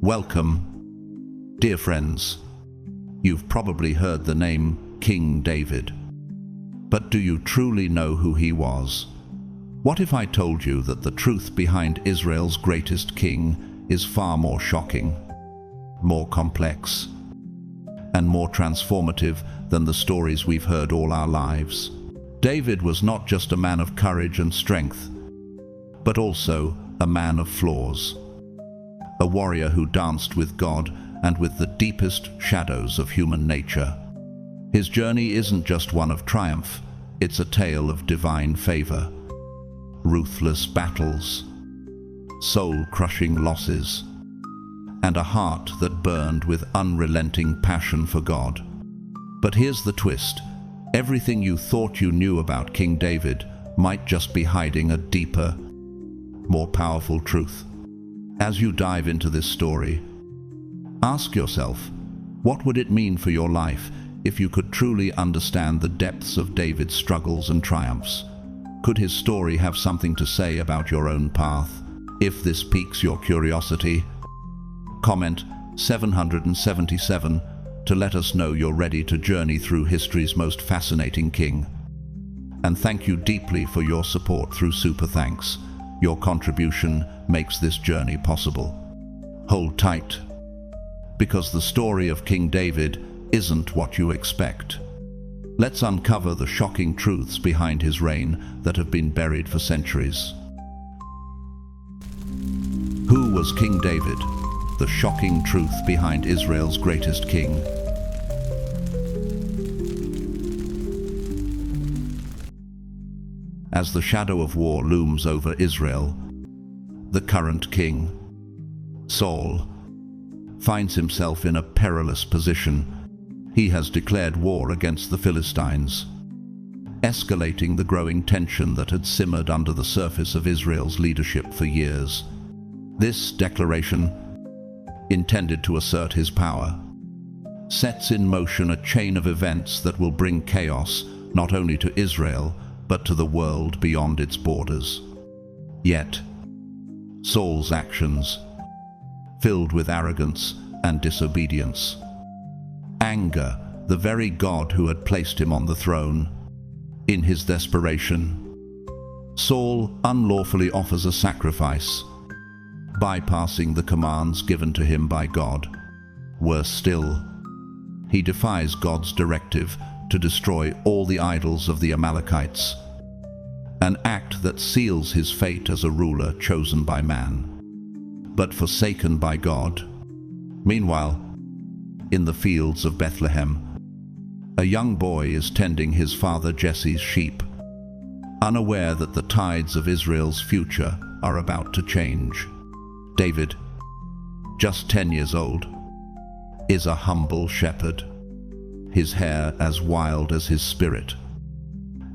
Welcome, dear friends. You've probably heard the name King David. But do you truly know who he was? What if I told you that the truth behind Israel's greatest king is far more shocking, more complex, and more transformative than the stories we've heard all our lives? David was not just a man of courage and strength, but also a man of flaws. A warrior who danced with God and with the deepest shadows of human nature. His journey isn't just one of triumph, it's a tale of divine favor, ruthless battles, soul-crushing losses, and a heart that burned with unrelenting passion for God. But here's the twist. Everything you thought you knew about King David might just be hiding a deeper, more powerful truth. As you dive into this story, ask yourself, what would it mean for your life if you could truly understand the depths of David's struggles and triumphs? Could his story have something to say about your own path? If this piques your curiosity, comment 777 to let us know you're ready to journey through history's most fascinating king. And thank you deeply for your support through Super Thanks. Your contribution makes this journey possible. Hold tight, because the story of King David isn't what you expect. Let's uncover the shocking truths behind his reign that have been buried for centuries. Who was King David? The shocking truth behind Israel's greatest king. As the shadow of war looms over Israel, the current king, Saul, finds himself in a perilous position. He has declared war against the Philistines, escalating the growing tension that had simmered under the surface of Israel's leadership for years. This declaration, intended to assert his power, sets in motion a chain of events that will bring chaos not only to Israel, but to the world beyond its borders. Yet, Saul's actions, filled with arrogance and disobedience, anger the very God who had placed him on the throne. In his desperation, Saul unlawfully offers a sacrifice, bypassing the commands given to him by God. Worse still, he defies God's directive to destroy all the idols of the Amalekites, an act that seals his fate as a ruler chosen by man, but forsaken by God. Meanwhile, in the fields of Bethlehem, a young boy is tending his father Jesse's sheep, unaware that the tides of Israel's future are about to change. David, just 10 years old, is a humble shepherd, his hair as wild as his spirit,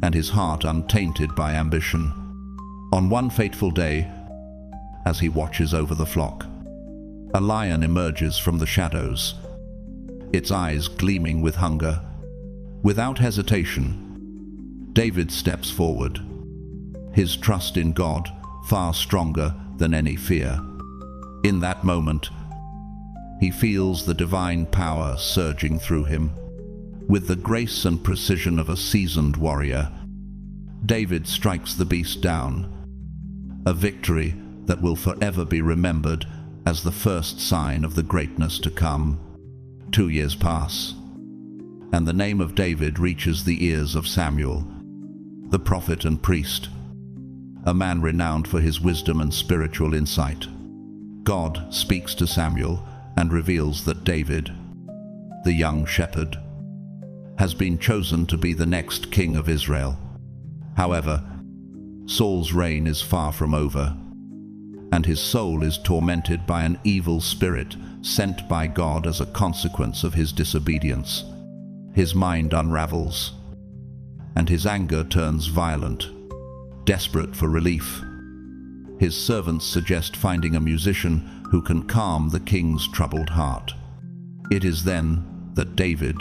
and his heart untainted by ambition. On one fateful day, as he watches over the flock, a lion emerges from the shadows, its eyes gleaming with hunger. Without hesitation, David steps forward, his trust in God far stronger than any fear. In that moment, he feels the divine power surging through him. With the grace and precision of a seasoned warrior, David strikes the beast down, a victory that will forever be remembered as the first sign of the greatness to come. 2 years pass, and the name of David reaches the ears of Samuel, the prophet and priest, a man renowned for his wisdom and spiritual insight. God speaks to Samuel and reveals that David, the young shepherd, has been chosen to be the next king of Israel. However, Saul's reign is far from over, and his soul is tormented by an evil spirit sent by God as a consequence of his disobedience. His mind unravels, and his anger turns violent. Desperate for relief, his servants suggest finding a musician who can calm the king's troubled heart. It is then that David,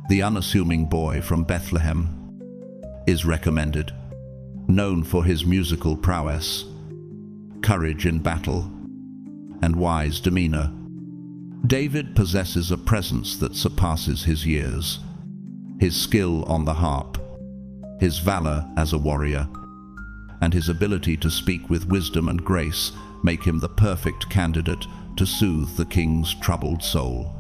the unassuming boy from Bethlehem, is recommended. Known for his musical prowess, courage in battle, and wise demeanor. David possesses a presence that surpasses his years. His skill on the harp, his valor as a warrior, and his ability to speak with wisdom and grace make him the perfect candidate to soothe the king's troubled soul.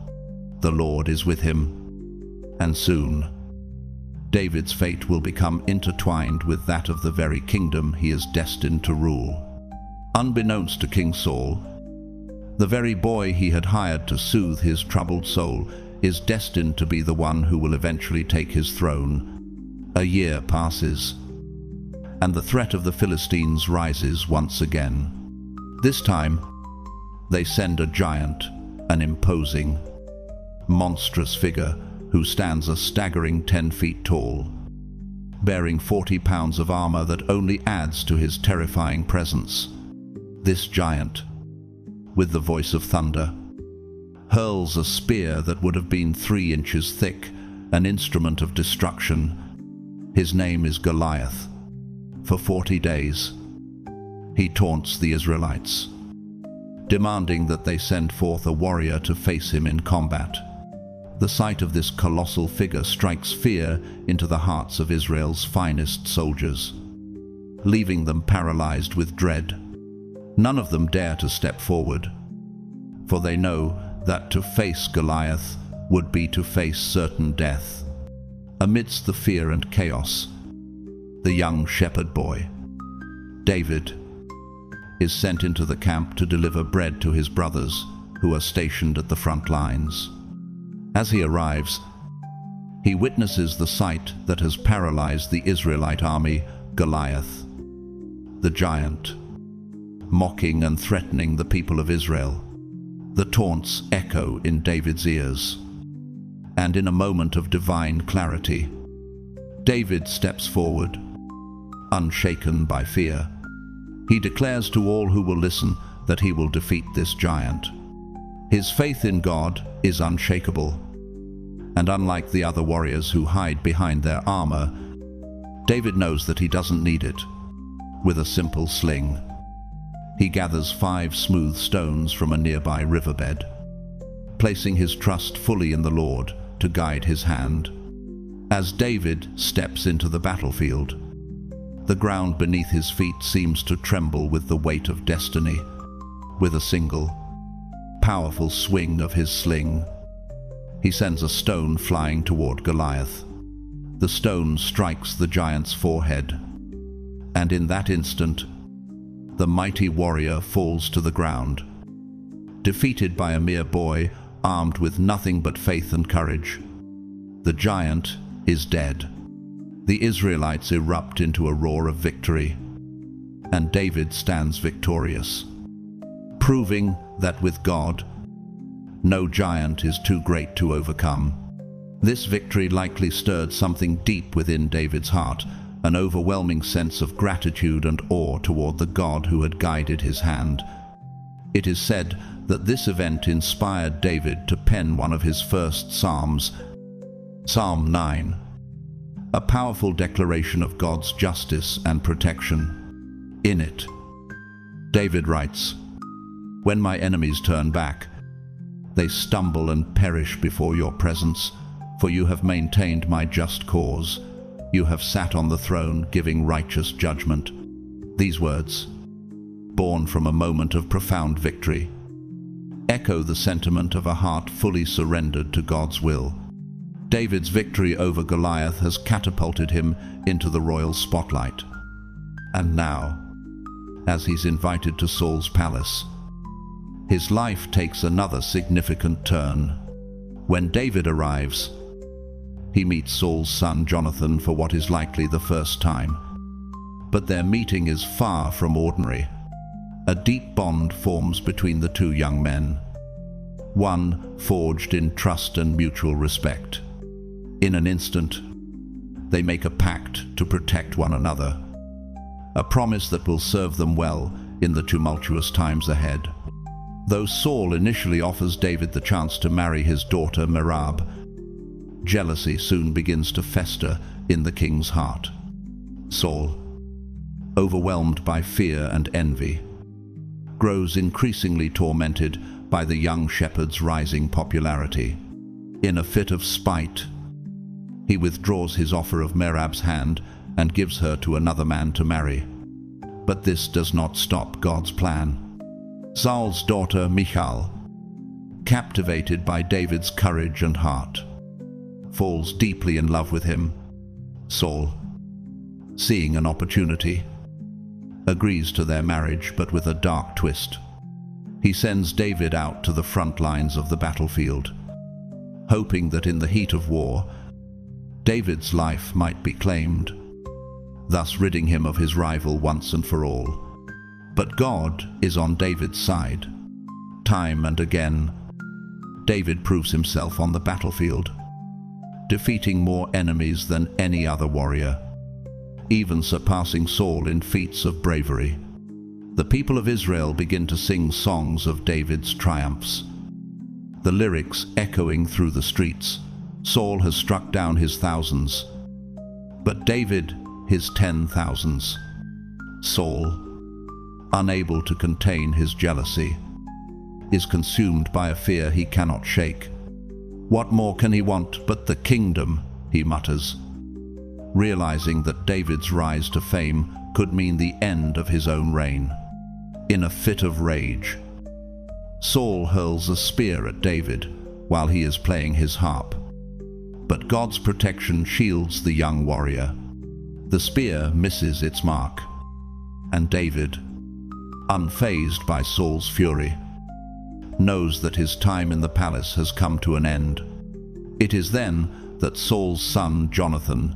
The Lord is with him, and soon David's fate will become intertwined with that of the very kingdom he is destined to rule. Unbeknownst to King Saul, the very boy he had hired to soothe his troubled soul is destined to be the one who will eventually take his throne. A year passes, and the threat of the Philistines rises once again. This time, they send a giant, an imposing, monstrous figure who stands a staggering 10 feet tall, bearing 40 pounds of armor that only adds to his terrifying presence. This giant, with the voice of thunder, hurls a spear that would have been 3 inches thick, an instrument of destruction. His name is Goliath. For 40 days, he taunts the Israelites, demanding that they send forth a warrior to face him in combat. The sight of this colossal figure strikes fear into the hearts of Israel's finest soldiers, leaving them paralyzed with dread. None of them dare to step forward, for they know that to face Goliath would be to face certain death. Amidst the fear and chaos, the young shepherd boy, David, is sent into the camp to deliver bread to his brothers who are stationed at the front lines. As he arrives, he witnesses the sight that has paralyzed the Israelite army, Goliath, the giant, mocking and threatening the people of Israel. The taunts echo in David's ears, and in a moment of divine clarity, David steps forward, unshaken by fear. He declares to all who will listen that he will defeat this giant. His faith in God is unshakable, and unlike the other warriors who hide behind their armor, David knows that he doesn't need it. With a simple sling, he gathers 5 smooth stones from a nearby riverbed, placing his trust fully in the Lord to guide his hand. As David steps into the battlefield, the ground beneath his feet seems to tremble with the weight of destiny. With a single, powerful swing of his sling, he sends a stone flying toward Goliath. The stone strikes the giant's forehead, and in that instant, the mighty warrior falls to the ground, defeated by a mere boy armed with nothing but faith and courage. The giant is dead. The Israelites erupt into a roar of victory, and David stands victorious, proving that with God, no giant is too great to overcome. This victory likely stirred something deep within David's heart, an overwhelming sense of gratitude and awe toward the God who had guided his hand. It is said that this event inspired David to pen one of his first psalms, Psalm 9, a powerful declaration of God's justice and protection. In it, David writes, "When my enemies turn back, they stumble and perish before your presence, for you have maintained my just cause. You have sat on the throne giving righteous judgment." These words, born from a moment of profound victory, echo the sentiment of a heart fully surrendered to God's will. David's victory over Goliath has catapulted him into the royal spotlight. And now, as he's invited to Saul's palace, his life takes another significant turn. When David arrives, he meets Saul's son Jonathan for what is likely the first time. But their meeting is far from ordinary. A deep bond forms between the two young men, one forged in trust and mutual respect. In an instant, they make a pact to protect one another, a promise that will serve them well in the tumultuous times ahead. Though Saul initially offers David the chance to marry his daughter Merab, jealousy soon begins to fester in the king's heart. Saul, overwhelmed by fear and envy, grows increasingly tormented by the young shepherd's rising popularity. In a fit of spite, he withdraws his offer of Merab's hand and gives her to another man to marry. But this does not stop God's plan. Saul's daughter Michal, captivated by David's courage and heart, falls deeply in love with him. Saul, seeing an opportunity, agrees to their marriage, but with a dark twist. He sends David out to the front lines of the battlefield, hoping that in the heat of war, David's life might be claimed, thus ridding him of his rival once and for all. But God is on David's side. Time and again, David proves himself on the battlefield, defeating more enemies than any other warrior, even surpassing Saul in feats of bravery. The people of Israel begin to sing songs of David's triumphs, the lyrics echoing through the streets. Saul has struck down his thousands, but David his 10,000s. Saul, unable to contain his jealousy, is consumed by a fear he cannot shake. What more can he want but the kingdom, he mutters, realizing that David's rise to fame could mean the end of his own reign. In a fit of rage, Saul hurls a spear at David while he is playing his harp. But God's protection shields the young warrior. The spear misses its mark, and David, unfazed by Saul's fury, knows that his time in the palace has come to an end. It is then that Saul's son Jonathan,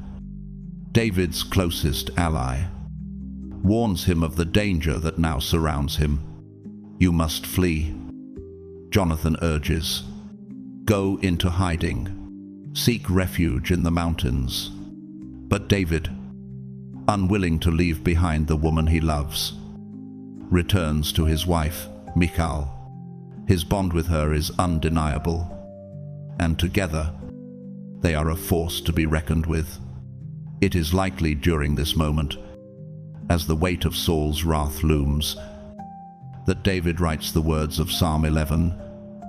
David's closest ally, warns him of the danger that now surrounds him. "You must flee," Jonathan urges. "Go into hiding. Seek refuge in the mountains." But David, unwilling to leave behind the woman he loves, returns to his wife, Michal. His bond with her is undeniable, and together they are a force to be reckoned with. It is likely during this moment, as the weight of Saul's wrath looms, that David writes the words of Psalm 11,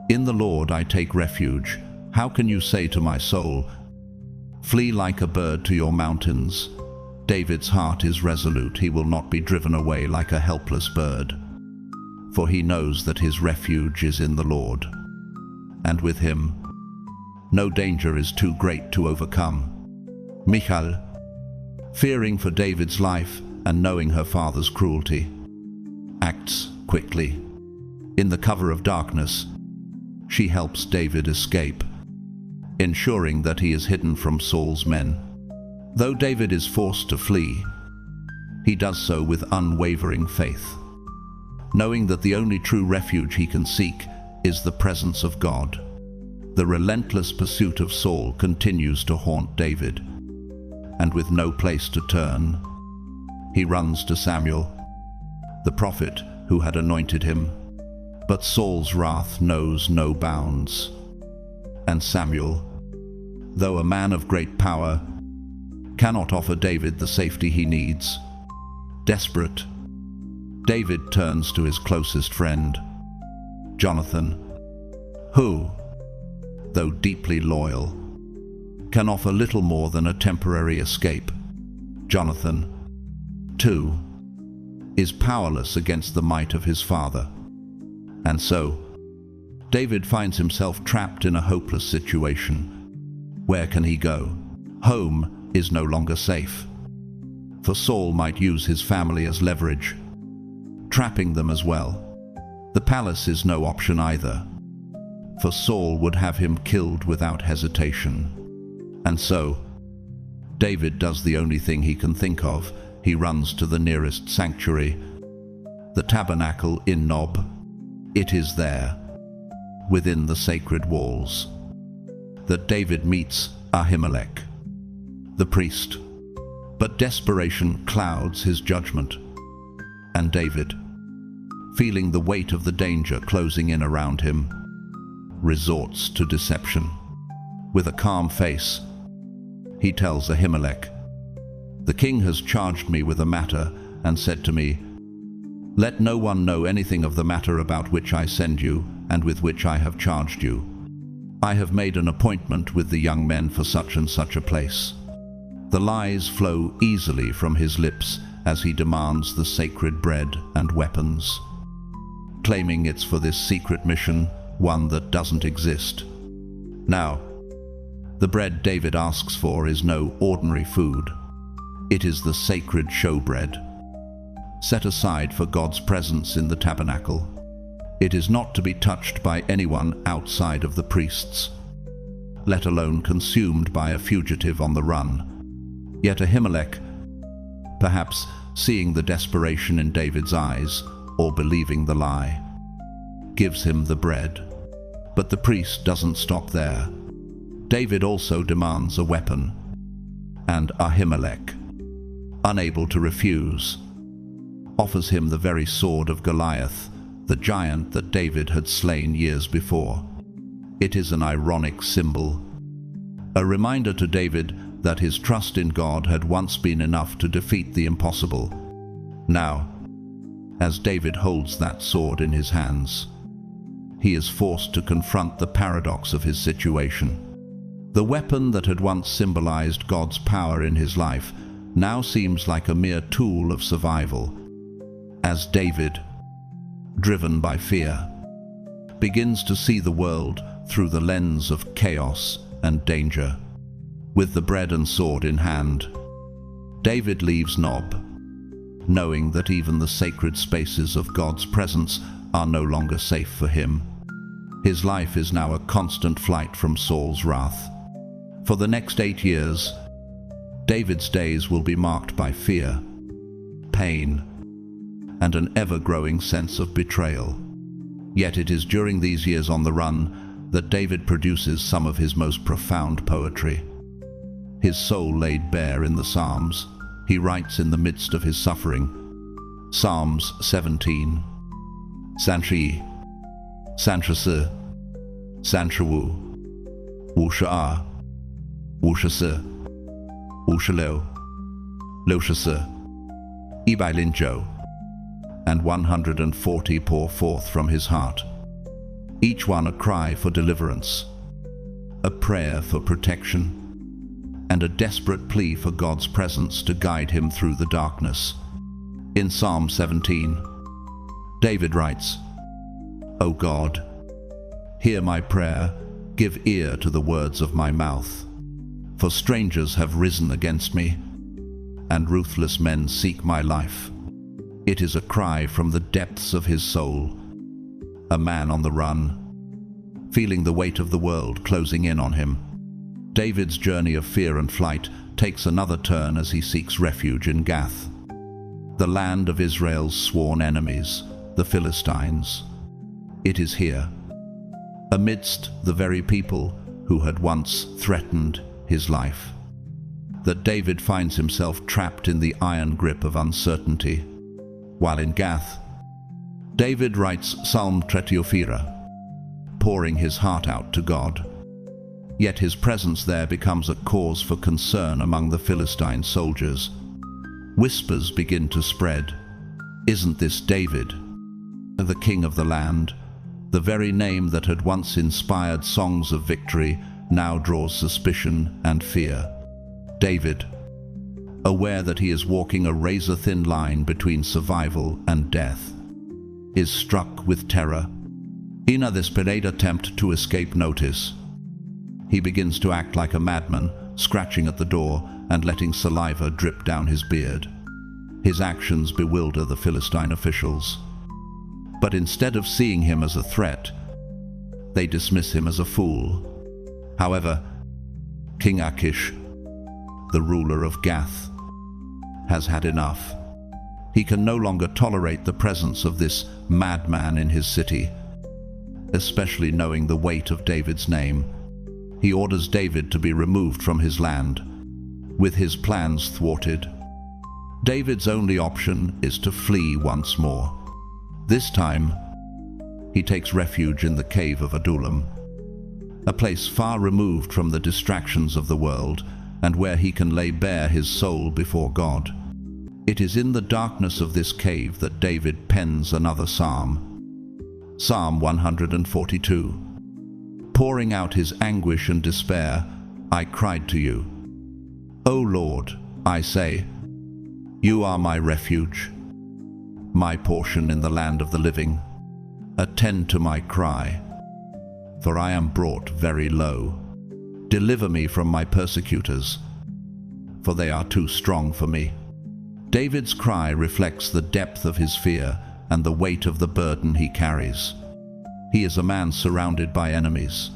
"In the Lord I take refuge. How can you say to my soul, flee like a bird to your mountains?" David's heart is resolute. He will not be driven away like a helpless bird, for he knows that his refuge is in the Lord, and with him no danger is too great to overcome. Michal, fearing for David's life and knowing her father's cruelty, acts quickly. In the cover of darkness, she helps David escape, ensuring that he is hidden from Saul's men. Though David is forced to flee, he does so with unwavering faith, knowing that the only true refuge he can seek is the presence of God. The relentless pursuit of Saul continues to haunt David, and with no place to turn, he runs to Samuel, the prophet who had anointed him. But Saul's wrath knows no bounds, and Samuel, though a man of great power, cannot offer David the safety he needs. Desperate, David turns to his closest friend, Jonathan, who, though deeply loyal, can offer little more than a temporary escape. Jonathan, too, is powerless against the might of his father, and so David finds himself trapped in a hopeless situation. Where can he go? Home is no longer safe, for Saul might use his family as leverage, trapping them as well. The palace is no option either, for Saul would have him killed without hesitation. And so, David does the only thing he can think of. He runs to the nearest sanctuary, the tabernacle in Nob. It is there, within the sacred walls, that David meets Ahimelech, the priest. But desperation clouds his judgment, and David, feeling the weight of the danger closing in around him, resorts to deception. With a calm face, he tells Ahimelech, "The king has charged me with a matter and said to me, Let no one know anything of the matter about which I send you, and with which I have charged you. I have made an appointment with the young men for such and such a place." The lies flow easily from his lips as he demands the sacred bread and weapons, claiming it's for this secret mission, one that doesn't exist. Now, the bread David asks for is no ordinary food. It is the sacred showbread, set aside for God's presence in the tabernacle. It is not to be touched by anyone outside of the priests, let alone consumed by a fugitive on the run. Yet Ahimelech, perhaps seeing the desperation in David's eyes, or believing the lie, gives him the bread. But the priest doesn't stop there. David also demands a weapon, and Ahimelech, unable to refuse, offers him the very sword of Goliath, the giant that David had slain years before. It is an ironic symbol, a reminder to David that his trust in God had once been enough to defeat the impossible. Now, as David holds that sword in his hands, he is forced to confront the paradox of his situation. The weapon that had once symbolized God's power in his life now seems like a mere tool of survival, as David, driven by fear, begins to see the world through the lens of chaos and danger. With the bread and sword in hand, David leaves Nob, knowing that even the sacred spaces of God's presence are no longer safe for him. His life is now a constant flight from Saul's wrath. For the next 8 years, David's days will be marked by fear, pain, and an ever-growing sense of betrayal. Yet it is during these years on the run that David produces some of his most profound poetry. His soul laid bare in the Psalms, he writes in the midst of his suffering. Psalms 17. Sanshi, Sanshasa, Sanshawu, Wusha'a, Wushasa, Wushaleo, Loshasa, Ibailinjo, and 140 pour forth from his heart, each one a cry for deliverance, a prayer for protection, and a desperate plea for God's presence to guide him through the darkness. In Psalm 17, David writes, "O God, hear my prayer, give ear to the words of my mouth. For strangers have risen against me, and ruthless men seek my life." It is a cry from the depths of his soul, a man on the run, feeling the weight of the world closing in on him. David's journey of fear and flight takes another turn as he seeks refuge in Gath, the land of Israel's sworn enemies, the Philistines. It is here, amidst the very people who had once threatened his life, that David finds himself trapped in the iron grip of uncertainty. While in Gath, David writes Psalm 34, pouring his heart out to God. Yet his presence there becomes a cause for concern among the Philistine soldiers. Whispers begin to spread. Isn't this David, the king of the land? The very name that had once inspired songs of victory now draws suspicion and fear. David, aware that he is walking a razor-thin line between survival and death, is struck with terror. In a desperate attempt to escape notice, he begins to act like a madman, scratching at the door and letting saliva drip down his beard. His actions bewilder the Philistine officials. But instead of seeing him as a threat, they dismiss him as a fool. However, King Achish, the ruler of Gath, has had enough. He can no longer tolerate the presence of this madman in his city, especially knowing the weight of David's name. He orders David to be removed from his land. With his plans thwarted, David's only option is to flee once more. This time, he takes refuge in the cave of Adullam, a place far removed from the distractions of the world and where he can lay bare his soul before God. It is in the darkness of this cave that David pens another psalm, Psalm 142. Pouring out his anguish and despair, I cried to you. O Lord, I say, you are my refuge, my portion in the land of the living. Attend to my cry, for I am brought very low. Deliver me from my persecutors, for they are too strong for me. David's cry reflects the depth of his fear and the weight of the burden he carries. He is a man surrounded by enemies,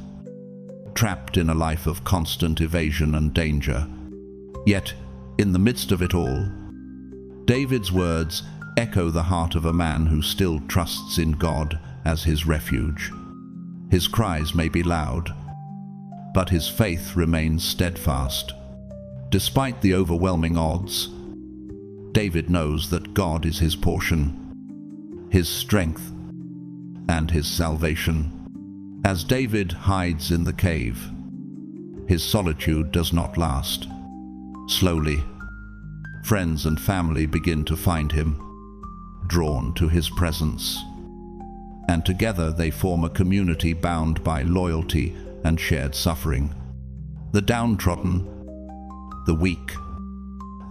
trapped in a life of constant evasion and danger. Yet, in the midst of it all, David's words echo the heart of a man who still trusts in God as his refuge. His cries may be loud, but his faith remains steadfast. Despite the overwhelming odds, David knows that God is his portion, his strength, and his salvation. As David hides in the cave, his solitude does not last. Slowly, friends and family begin to find him, drawn to his presence. And together they form a community bound by loyalty and shared suffering. The downtrodden, the weak,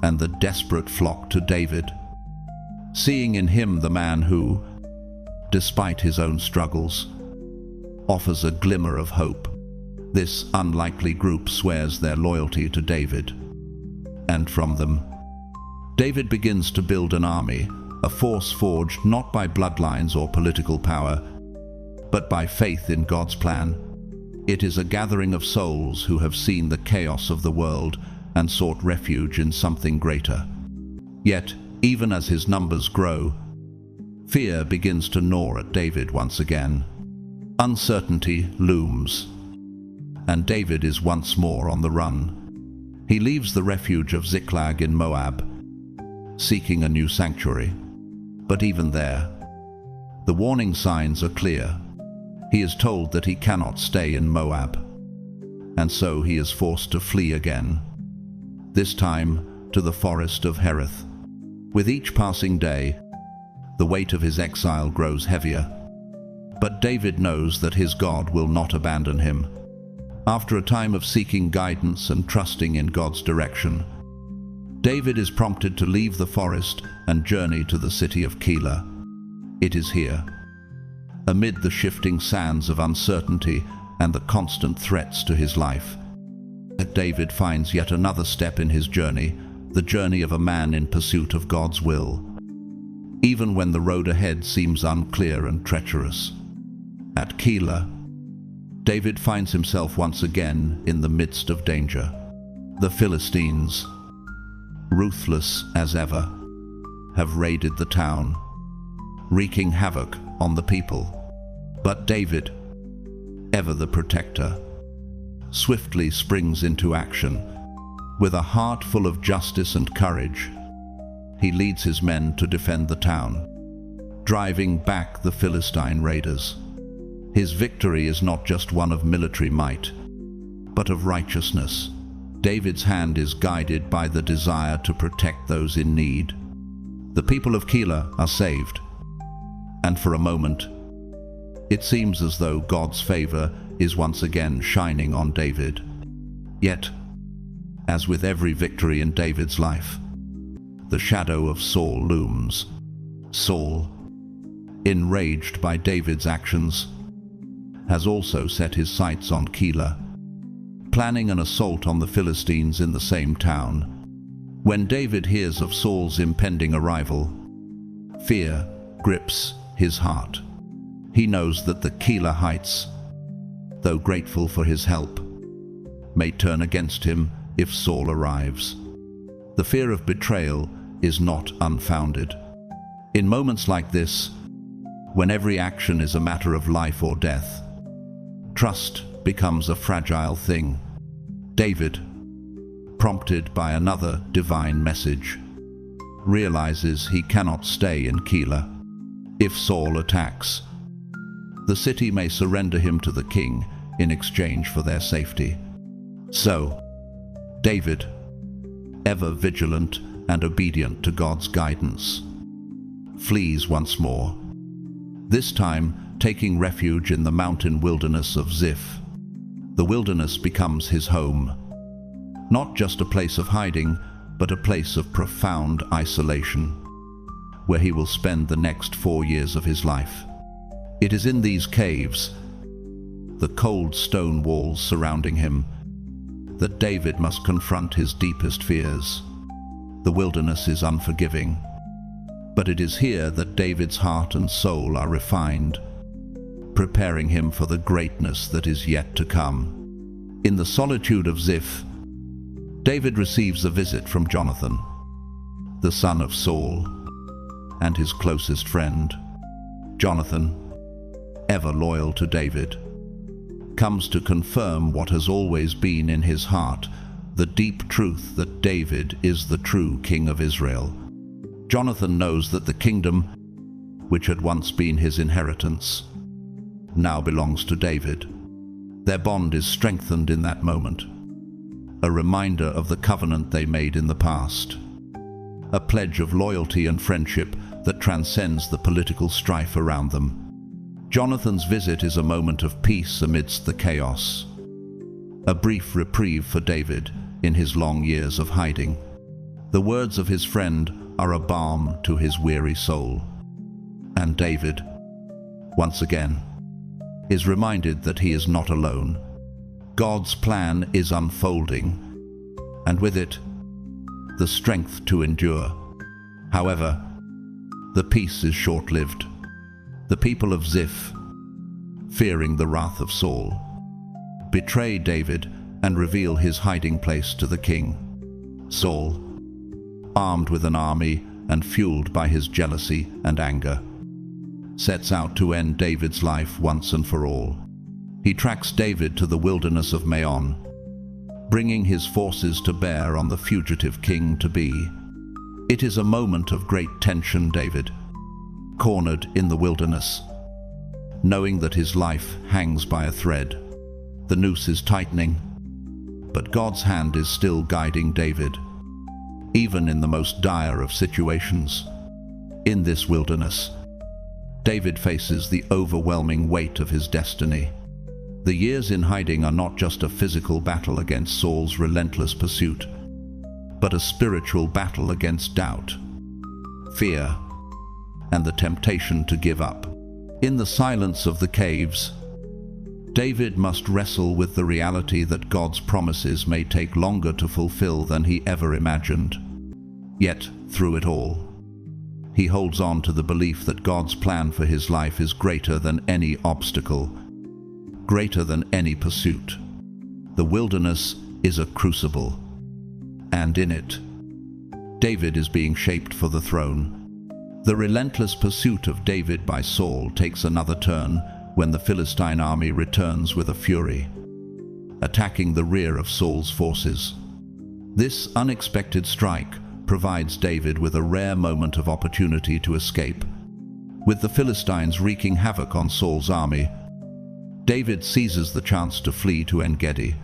and the desperate flock to David, seeing in him the man who, despite his own struggles, offers a glimmer of hope. This unlikely group swears their loyalty to David, and from them, David begins to build an army, a force forged not by bloodlines or political power, but by faith in God's plan. It is a gathering of souls who have seen the chaos of the world and sought refuge in something greater. Yet, even as his numbers grow, fear begins to gnaw at David once again. Uncertainty looms, and David is once more on the run. He leaves the refuge of Ziklag in Moab, seeking a new sanctuary. But even there, the warning signs are clear. He is told that he cannot stay in Moab, and so he is forced to flee again, this time to the forest of Hereth. With each passing day, the weight of his exile grows heavier. But David knows that his God will not abandon him. After a time of seeking guidance and trusting in God's direction, David is prompted to leave the forest and journey to the city of Keilah. It is here, amid the shifting sands of uncertainty and the constant threats to his life, that David finds yet another step in his journey, the journey of a man in pursuit of God's will, even when the road ahead seems unclear and treacherous. At Keilah, David finds himself once again in the midst of danger. The Philistines, ruthless as ever, have raided the town, wreaking havoc on the people. But David, ever the protector, swiftly springs into action. With a heart full of justice and courage, he leads his men to defend the town, driving back the Philistine raiders. His victory is not just one of military might, but of righteousness. David's hand is guided by the desire to protect those in need. The people of Keilah are saved, and for a moment, it seems as though God's favor is once again shining on David. Yet, as with every victory in David's life, the shadow of Saul looms. Saul, enraged by David's actions, has also set his sights on Keilah, planning an assault on the Philistines in the same town. When David hears of Saul's impending arrival, fear grips his heart. He knows that the Keilah heights, though grateful for his help, may turn against him if Saul arrives. The fear of betrayal is not unfounded. In moments like this, when every action is a matter of life or death, trust becomes a fragile thing. David, prompted by another divine message, realizes he cannot stay in Keilah. If Saul attacks, the city may surrender him to the king in exchange for their safety. So, David, ever vigilant and obedient to God's guidance, flees once more, this time taking refuge in the mountain wilderness of Ziph. The wilderness becomes his home, not just a place of hiding, but a place of profound isolation, where he will spend the next 4 years of his life. It is in these caves, the cold stone walls surrounding him, that David must confront his deepest fears. The wilderness is unforgiving, but it is here that David's heart and soul are refined, preparing him for the greatness that is yet to come. In the solitude of Ziph, David receives a visit from Jonathan, the son of Saul, and his closest friend. Jonathan, ever loyal to David, comes to confirm what has always been in his heart, the deep truth that David is the true king of Israel. Jonathan knows that the kingdom, which had once been his inheritance, now belongs to David. Their bond is strengthened in that moment, a reminder of the covenant they made in the past, a pledge of loyalty and friendship that transcends the political strife around them. Jonathan's visit is a moment of peace amidst the chaos, a brief reprieve for David in his long years of hiding. The words of his friend are a balm to his weary soul. And David, once again, is reminded that he is not alone. God's plan is unfolding, and with it, the strength to endure. However, the peace is short-lived. The people of Ziph, fearing the wrath of Saul, betray David and reveal his hiding place to the king. Saul, armed with an army and fueled by his jealousy and anger, sets out to end David's life once and for all. He tracks David to the wilderness of Maon, bringing his forces to bear on the fugitive king-to-be. It is a moment of great tension. David, cornered in the wilderness, knowing that his life hangs by a thread. The noose is tightening, but God's hand is still guiding David, even in the most dire of situations. In this wilderness, David faces the overwhelming weight of his destiny. The years in hiding are not just a physical battle against Saul's relentless pursuit, but a spiritual battle against doubt, fear, and the temptation to give up. In the silence of the caves, David must wrestle with the reality that God's promises may take longer to fulfill than he ever imagined. Yet, through it all, he holds on to the belief that God's plan for his life is greater than any obstacle, greater than any pursuit. The wilderness is a crucible, and in it, David is being shaped for the throne. The relentless pursuit of David by Saul takes another turn when the Philistine army returns with a fury, attacking the rear of Saul's forces. This unexpected strike provides David with a rare moment of opportunity to escape. With the Philistines wreaking havoc on Saul's army, David seizes the chance to flee to En-Gedi,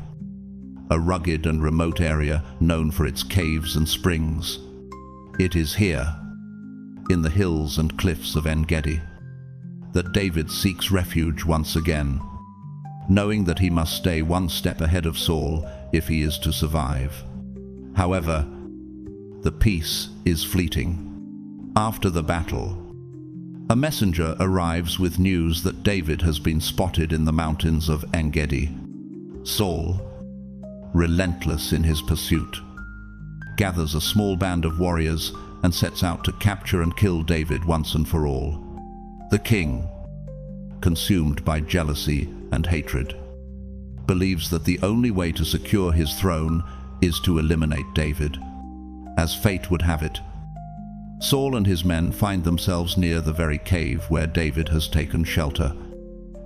a rugged and remote area known for its caves and springs. It is here, in the hills and cliffs of En-Gedi, that David seeks refuge once again, knowing that he must stay one step ahead of Saul if he is to survive. However, the peace is fleeting. After the battle, a messenger arrives with news that David has been spotted in the mountains of En-Gedi. Saul, relentless in his pursuit, gathers a small band of warriors and sets out to capture and kill David once and for all. The king, consumed by jealousy and hatred, believes that the only way to secure his throne is to eliminate David. As fate would have it, Saul and his men find themselves near the very cave where David has taken shelter.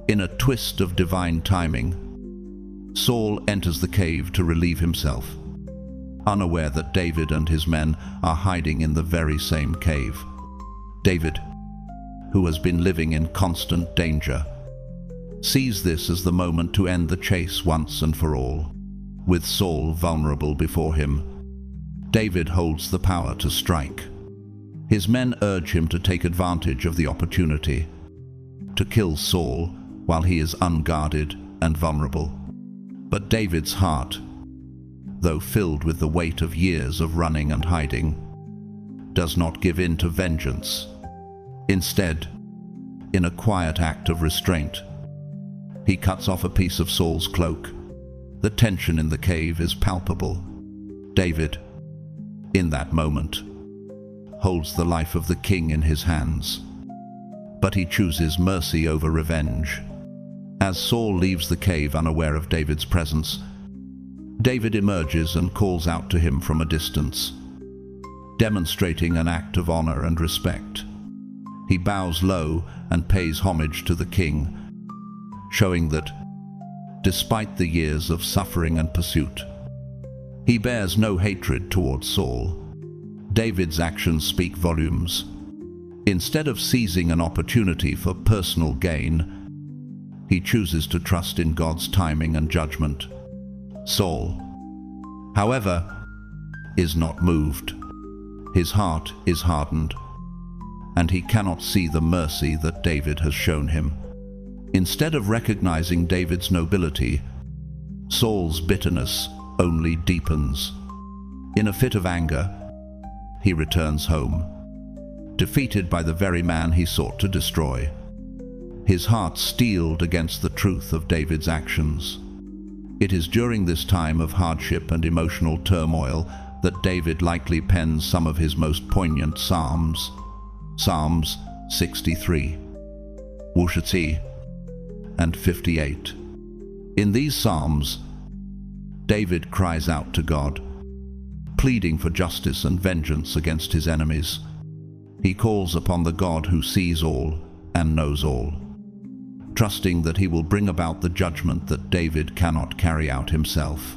In a twist of divine timing, Saul enters the cave to relieve himself, unaware that David and his men are hiding in the very same cave. David, who has been living in constant danger, sees this as the moment to end the chase once and for all. With Saul vulnerable before him, David holds the power to strike. His men urge him to take advantage of the opportunity, to kill Saul while he is unguarded and vulnerable. But David's heart, though filled with the weight of years of running and hiding, does not give in to vengeance. Instead, in a quiet act of restraint, he cuts off a piece of Saul's cloak. The tension in the cave is palpable. David, in that moment, holds the life of the king in his hands. But he chooses mercy over revenge. As Saul leaves the cave unaware of David's presence, David emerges and calls out to him from a distance, demonstrating an act of honor and respect. He bows low and pays homage to the king, showing that, despite the years of suffering and pursuit, he bears no hatred towards Saul. David's actions speak volumes. Instead of seizing an opportunity for personal gain, he chooses to trust in God's timing and judgment. Saul, however, is not moved. His heart is hardened, and he cannot see the mercy that David has shown him. Instead of recognizing David's nobility, Saul's bitterness only deepens. In a fit of anger, he returns home, defeated by the very man he sought to destroy. His heart steeled against the truth of David's actions. It is during this time of hardship and emotional turmoil that David likely pens some of his most poignant psalms. Psalms 63, 60, and 58. In these psalms, David cries out to God, pleading for justice and vengeance against his enemies. He calls upon the God who sees all and knows all, trusting that he will bring about the judgment that David cannot carry out himself.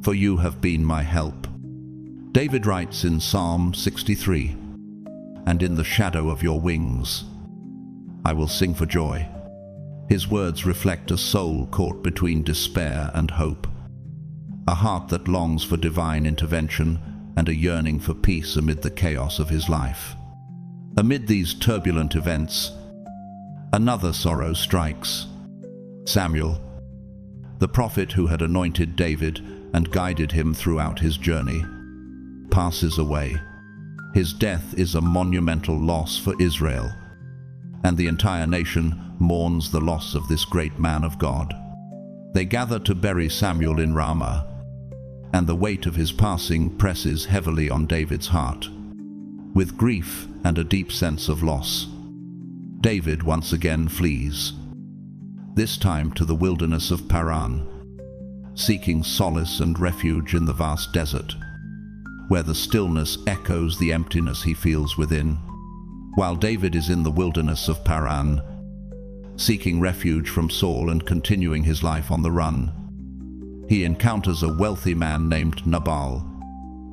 For you have been my help. David writes in Psalm 63, and in the shadow of your wings, I will sing for joy. His words reflect a soul caught between despair and hope, a heart that longs for divine intervention and a yearning for peace amid the chaos of his life. Amid these turbulent events, another sorrow strikes. Samuel, the prophet who had anointed David and guided him throughout his journey, passes away. His death is a monumental loss for Israel, and the entire nation mourns the loss of this great man of God. They gather to bury Samuel in Ramah, and the weight of his passing presses heavily on David's heart. With grief and a deep sense of loss, David once again flees, this time to the wilderness of Paran, seeking solace and refuge in the vast desert, where the stillness echoes the emptiness he feels within. While David is in the wilderness of Paran, seeking refuge from Saul and continuing his life on the run, he encounters a wealthy man named Nabal.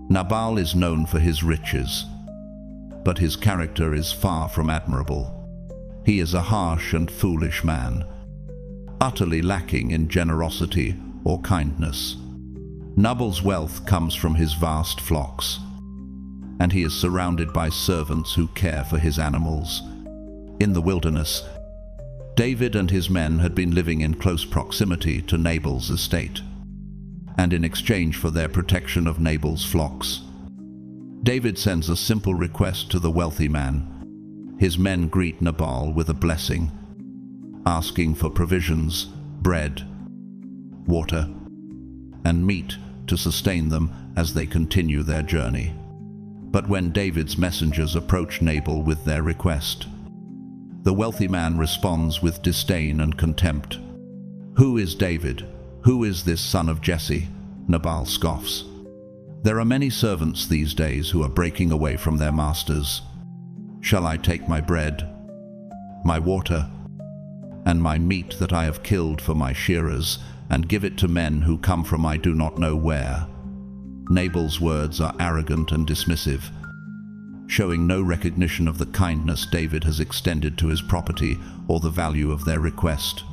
Nabal is known for his riches, but his character is far from admirable. He is a harsh and foolish man, utterly lacking in generosity or kindness. Nabal's wealth comes from his vast flocks, and he is surrounded by servants who care for his animals. In the wilderness, David and his men had been living in close proximity to Nabal's estate, and in exchange for their protection of Nabal's flocks, David sends a simple request to the wealthy man. His men greet Nabal with a blessing, asking for provisions, bread, water, and meat to sustain them as they continue their journey. But when David's messengers approach Nabal with their request, the wealthy man responds with disdain and contempt. "Who is David? Who is this son of Jesse?" Nabal scoffs. There are many servants these days who are breaking away from their masters. Shall I take my bread, my water, and my meat that I have killed for my shearers, and give it to men who come from I do not know where? Nabal's words are arrogant and dismissive, showing no recognition of the kindness David has extended to his property or the value of their request.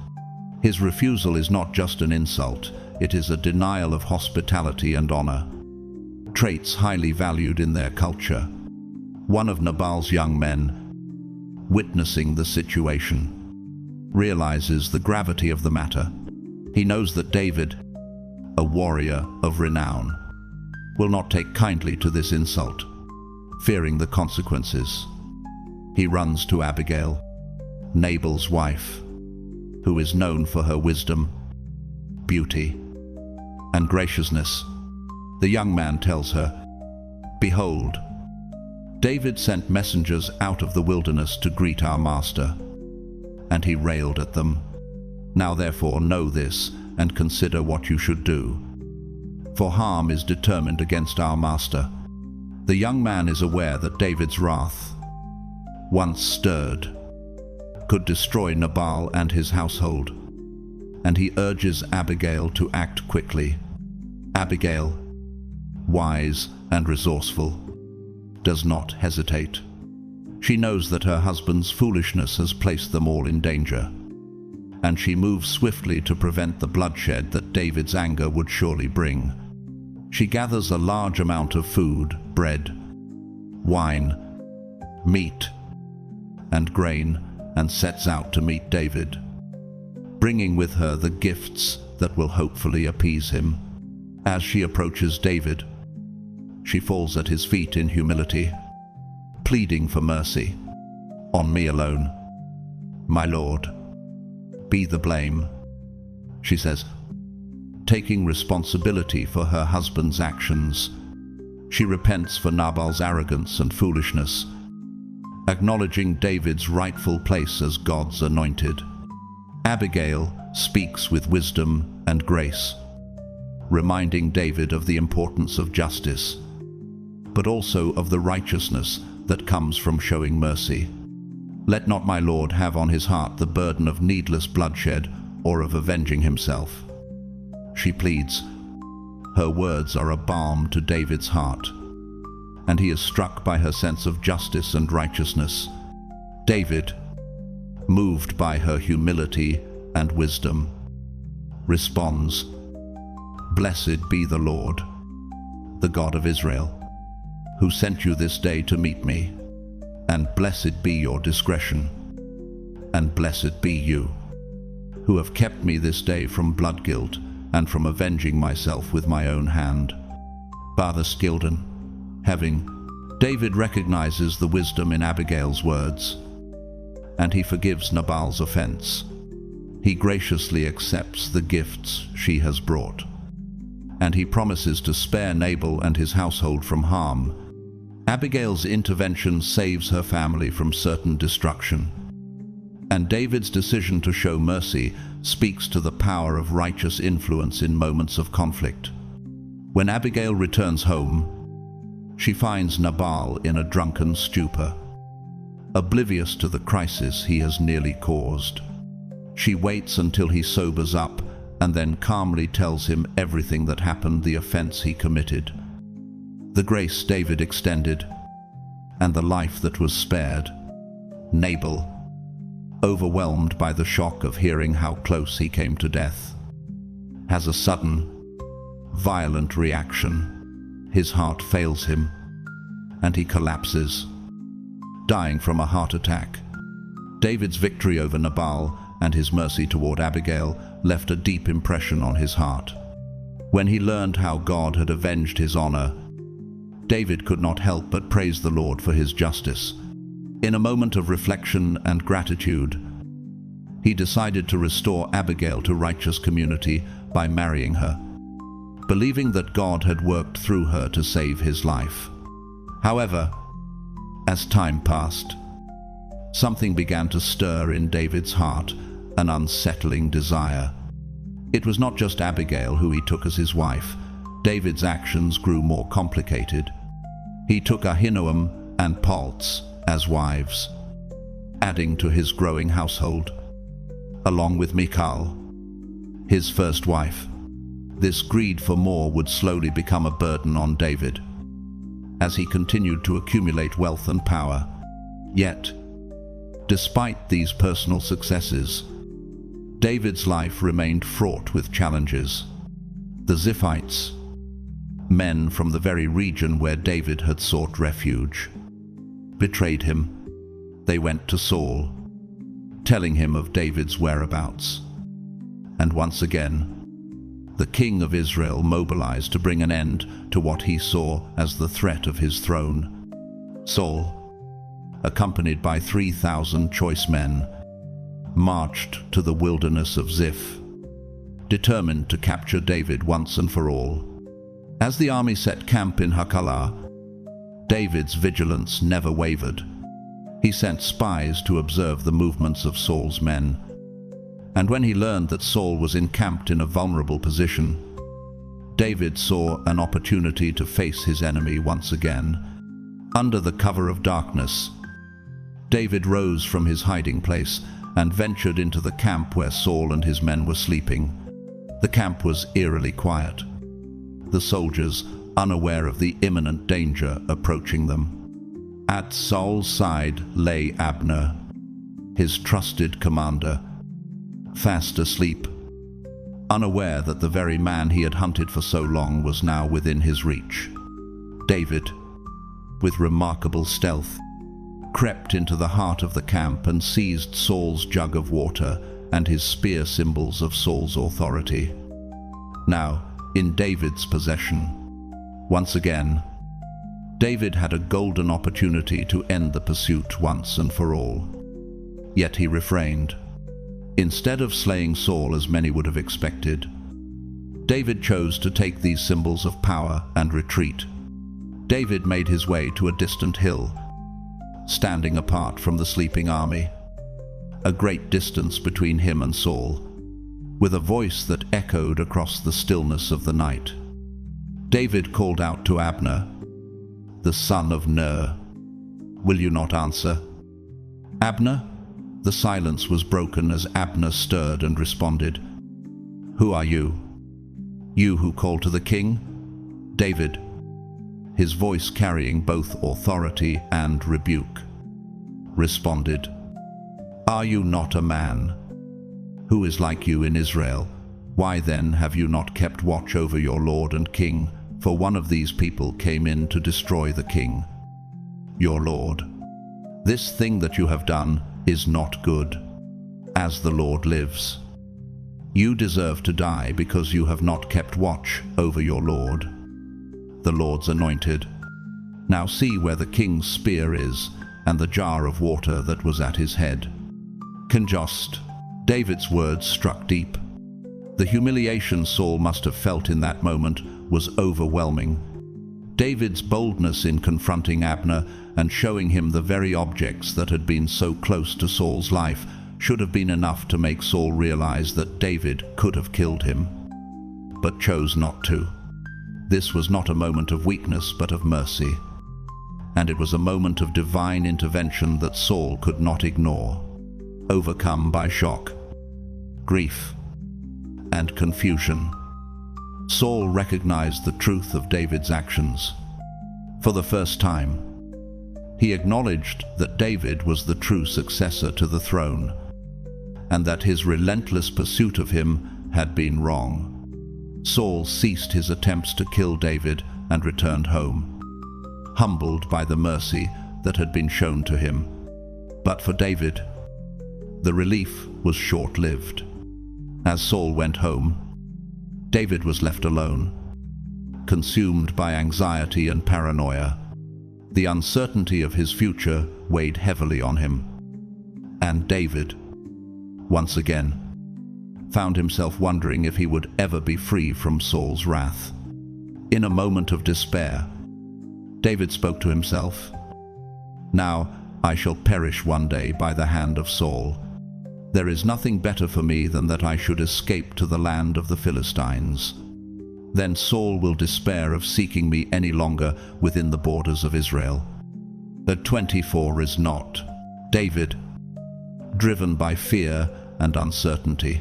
His refusal is not just an insult, it is a denial of hospitality and honor. traits highly valued in their culture. One of Nabal's young men, witnessing the situation, realizes the gravity of the matter. He knows that David, a warrior of renown, will not take kindly to this insult. Fearing the consequences, he runs to Abigail, Nabal's wife, who is known for her wisdom, beauty, and graciousness. The young man tells her, "Behold, David sent messengers out of the wilderness to greet our master, and he railed at them. Now therefore know this, and consider what you should do. For harm is determined against our master." The young man is aware that David's wrath, once stirred, could destroy Nabal and his household, and he urges Abigail to act quickly. Abigail, wise and resourceful, does not hesitate. She knows that her husband's foolishness has placed them all in danger, and she moves swiftly to prevent the bloodshed that David's anger would surely bring. She gathers a large amount of food, bread, wine, meat, and grain, and sets out to meet David, bringing with her the gifts that will hopefully appease him. As she approaches David, she falls at his feet in humility, pleading for mercy. "On me alone, my lord, be the blame," she says, taking responsibility for her husband's actions. She repents for Nabal's arrogance and foolishness, acknowledging David's rightful place as God's anointed. Abigail speaks with wisdom and grace, reminding David of the importance of justice, but also of the righteousness that comes from showing mercy. "Let not my lord have on his heart the burden of needless bloodshed or of avenging himself," she pleads. Her words are a balm to David's heart, and he is struck by her sense of justice and righteousness. David, moved by her humility and wisdom, responds, "Blessed be the Lord, the God of Israel, who sent you this day to meet me, and blessed be your discretion, and blessed be you, who have kept me this day from blood guilt and from avenging myself with my own hand." Bathsheba, having, David recognizes the wisdom in Abigail's words, and he forgives Nabal's offense. He graciously accepts the gifts she has brought, and he promises to spare Nabal and his household from harm. Abigail's intervention saves her family from certain destruction, and David's decision to show mercy speaks to the power of righteous influence in moments of conflict. When Abigail returns home, she finds Nabal in a drunken stupor, oblivious to the crisis he has nearly caused. She waits until he sobers up and then calmly tells him everything that happened, the offense he committed, the grace David extended, and the life that was spared. Nabal, overwhelmed by the shock of hearing how close he came to death, has a sudden, violent reaction. His heart fails him, and he collapses, dying from a heart attack. David's victory over Nabal and his mercy toward Abigail left a deep impression on his heart. When he learned how God had avenged his honor, David could not help but praise the Lord for his justice. In a moment of reflection and gratitude, he decided to restore Abigail to righteous community by marrying her, believing that God had worked through her to save his life. However, as time passed, something began to stir in David's heart, an unsettling desire. It was not just Abigail who he took as his wife. David's actions grew more complicated. He took Ahinoam and Paltz as wives, adding to his growing household, along with Michal, his first wife. This greed for more would slowly become a burden on David, as he continued to accumulate wealth and power. Yet, despite these personal successes, David's life remained fraught with challenges. The Ziphites, men from the very region where David had sought refuge. Betrayed him. They went to Saul, telling him of David's whereabouts. And once again, the king of Israel mobilized to bring an end to what he saw as the threat of his throne. Saul, accompanied by 3,000 choice men, marched to the wilderness of Ziph, determined to capture David once and for all. As the army set camp in Hachilah, David's vigilance never wavered. He sent spies to observe the movements of Saul's men. And when he learned that Saul was encamped in a vulnerable position, David saw an opportunity to face his enemy once again. Under the cover of darkness, David rose from his hiding place and ventured into the camp where Saul and his men were sleeping. The camp was eerily quiet, the soldiers unaware of the imminent danger approaching them. At Saul's side lay Abner, his trusted commander, fast asleep, unaware that the very man he had hunted for so long was now within his reach. David, with remarkable stealth, crept into the heart of the camp and seized Saul's jug of water and his spear, symbols of Saul's authority. Now, in David's possession, once again, David had a golden opportunity to end the pursuit once and for all. Yet he refrained. Instead of slaying Saul as many would have expected, David chose to take these symbols of power and retreat. David made his way to a distant hill, standing apart from the sleeping army, a great distance between him and Saul, with a voice that echoed across the stillness of the night. David called out to Abner, the son of Ner, "Will you not answer?" "Abner?" The silence was broken as Abner stirred and responded, "Who are you? You who call to the king?" David, his voice carrying both authority and rebuke, responded, "Are you not a man? Who is like you in Israel? Why then have you not kept watch over your lord and king? For one of these people came in to destroy the king, your lord. This thing that you have done is not good. As the Lord lives, you deserve to die because you have not kept watch over your lord, the Lord's anointed. Now see where the king's spear is and the jar of water that was at his head." Conjost. David's words struck deep. The humiliation Saul must have felt in that moment was overwhelming. David's boldness in confronting Abner and showing him the very objects that had been so close to Saul's life should have been enough to make Saul realize that David could have killed him, but chose not to. This was not a moment of weakness but of mercy, and it was a moment of divine intervention that Saul could not ignore. Overcome by shock, grief, and confusion, Saul recognized the truth of David's actions. For the first time, he acknowledged that David was the true successor to the throne, and that his relentless pursuit of him had been wrong. Saul ceased his attempts to kill David and returned home, humbled by the mercy that had been shown to him. But for David, the relief was short-lived. As Saul went home, David was left alone, consumed by anxiety and paranoia. The uncertainty of his future weighed heavily on him. And David, once again, found himself wondering if he would ever be free from Saul's wrath. In a moment of despair, David spoke to himself, "Now I shall perish one day by the hand of Saul. There is nothing better for me than that I should escape to the land of the Philistines. Then Saul will despair of seeking me any longer within the borders of Israel." But 24 is not. David, driven by fear and uncertainty,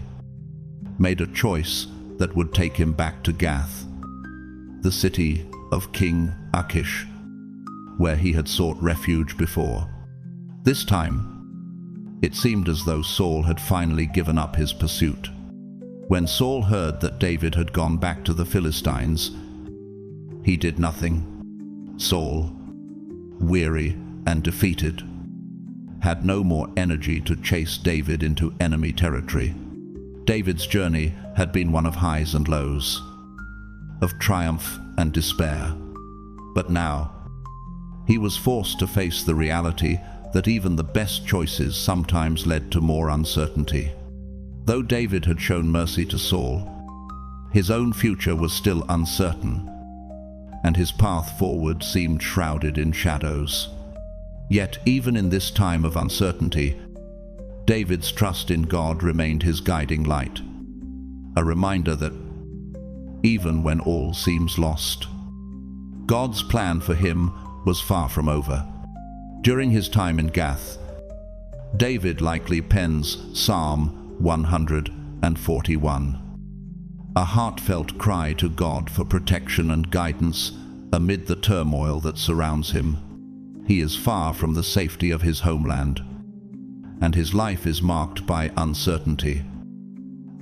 made a choice that would take him back to Gath, the city of King Achish, where he had sought refuge before. This time, it seemed as though Saul had finally given up his pursuit. When Saul heard that David had gone back to the Philistines, he did nothing. Saul, weary and defeated, had no more energy to chase David into enemy territory. David's journey had been one of highs and lows, of triumph and despair. But now, he was forced to face the reality that even the best choices sometimes led to more uncertainty. Though David had shown mercy to Saul, his own future was still uncertain, and his path forward seemed shrouded in shadows. Yet even in this time of uncertainty, David's trust in God remained his guiding light, a reminder that even when all seems lost, God's plan for him was far from over. During his time in Gath, David likely pens Psalm 141, a heartfelt cry to God for protection and guidance amid the turmoil that surrounds him. He is far from the safety of his homeland, and his life is marked by uncertainty.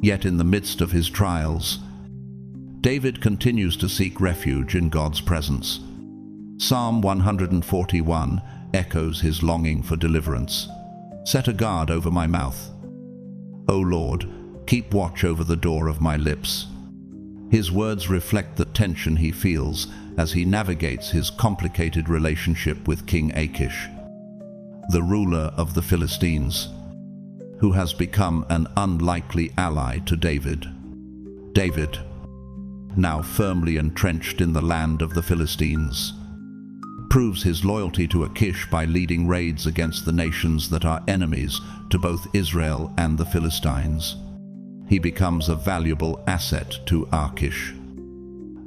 Yet in the midst of his trials, David continues to seek refuge in God's presence. Psalm 141 echoes his longing for deliverance. Set a guard over my mouth. O Lord, keep watch over the door of my lips. His words reflect the tension he feels as he navigates his complicated relationship with King Achish, the ruler of the Philistines, who has become an unlikely ally to David. David, now firmly entrenched in the land of the Philistines, proves his loyalty to Achish by leading raids against the nations that are enemies to both Israel and the Philistines. He becomes a valuable asset to Achish,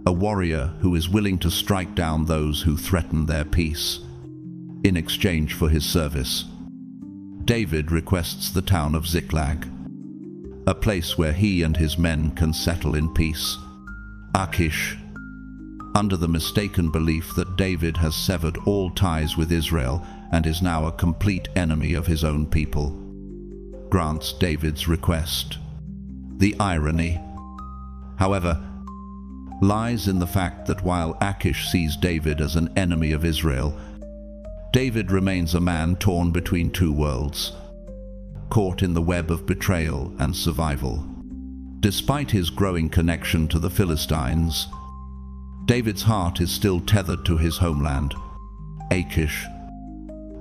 a warrior who is willing to strike down those who threaten their peace. In exchange for his service, David requests the town of Ziklag, a place where he and his men can settle in peace. Achish, under the mistaken belief that David has severed all ties with Israel and is now a complete enemy of his own people, grants David's request. The irony, however, lies in the fact that while Achish sees David as an enemy of Israel, David remains a man torn between two worlds, caught in the web of betrayal and survival. Despite his growing connection to the Philistines, David's heart is still tethered to his homeland. Achish,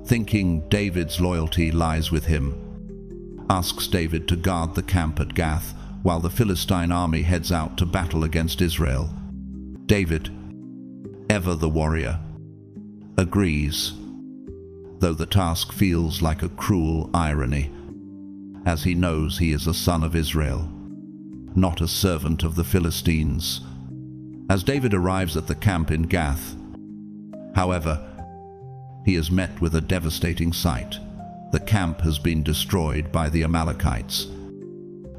thinking David's loyalty lies with him, asks David to guard the camp at Gath while the Philistine army heads out to battle against Israel. David, ever the warrior, agrees, though the task feels like a cruel irony, as he knows he is a son of Israel, not a servant of the Philistines. As David arrives at the camp in Gath, however, he is met with a devastating sight. The camp has been destroyed by the Amalekites,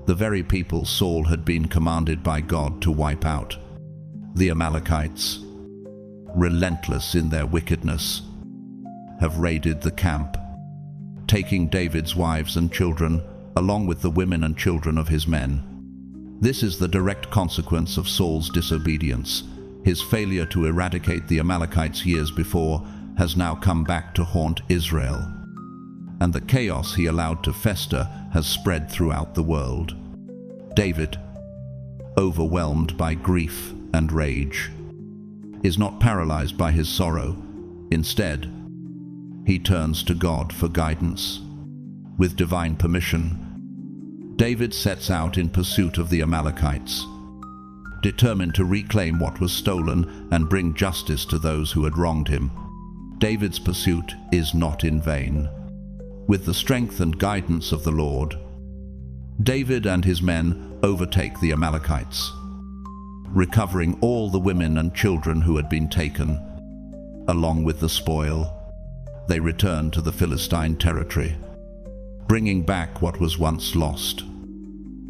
the very people Saul had been commanded by God to wipe out. The Amalekites, relentless in their wickedness, have raided the camp, taking David's wives and children, along with the women and children of his men. This is the direct consequence of Saul's disobedience. His failure to eradicate the Amalekites years before has now come back to haunt Israel, and the chaos he allowed to fester has spread throughout the world. David, overwhelmed by grief and rage, is not paralyzed by his sorrow. Instead, he turns to God for guidance. With divine permission, David sets out in pursuit of the Amalekites, determined to reclaim what was stolen and bring justice to those who had wronged him. David's pursuit is not in vain. With the strength and guidance of the Lord, David and his men overtake the Amalekites, recovering all the women and children who had been taken. Along with the spoil, they return to the Philistine territory, bringing back what was once lost,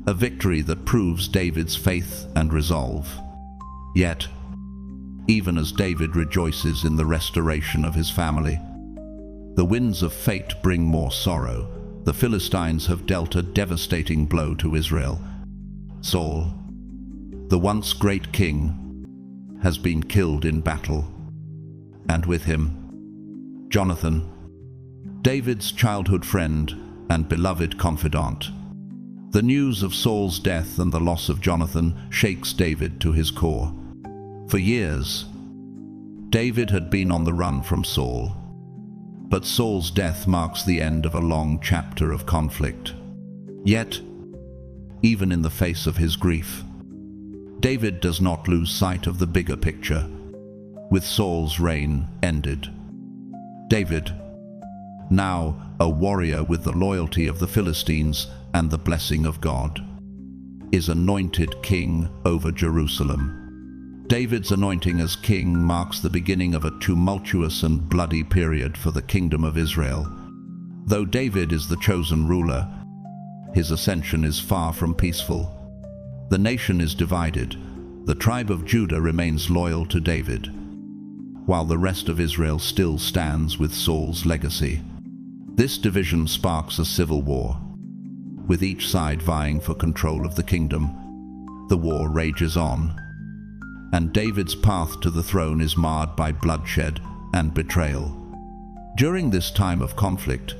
a victory that proves David's faith and resolve. Yet, even as David rejoices in the restoration of his family, the winds of fate bring more sorrow. The Philistines have dealt a devastating blow to Israel. Saul, the once great king, has been killed in battle, and with him, Jonathan, David's childhood friend and beloved confidant. The news of Saul's death and the loss of Jonathan shakes David to his core. For years, David had been on the run from Saul, but Saul's death marks the end of a long chapter of conflict. Yet, even in the face of his grief, David does not lose sight of the bigger picture. With Saul's reign ended, David, now a warrior with the loyalty of the Philistines and the blessing of God, is anointed king over Jerusalem. David's anointing as king marks the beginning of a tumultuous and bloody period for the kingdom of Israel. Though David is the chosen ruler, his ascension is far from peaceful. The nation is divided. The tribe of Judah remains loyal to David, while the rest of Israel still stands with Saul's legacy. This division sparks a civil war, with each side vying for control of the kingdom. The war rages on, and David's path to the throne is marred by bloodshed and betrayal. During this time of conflict,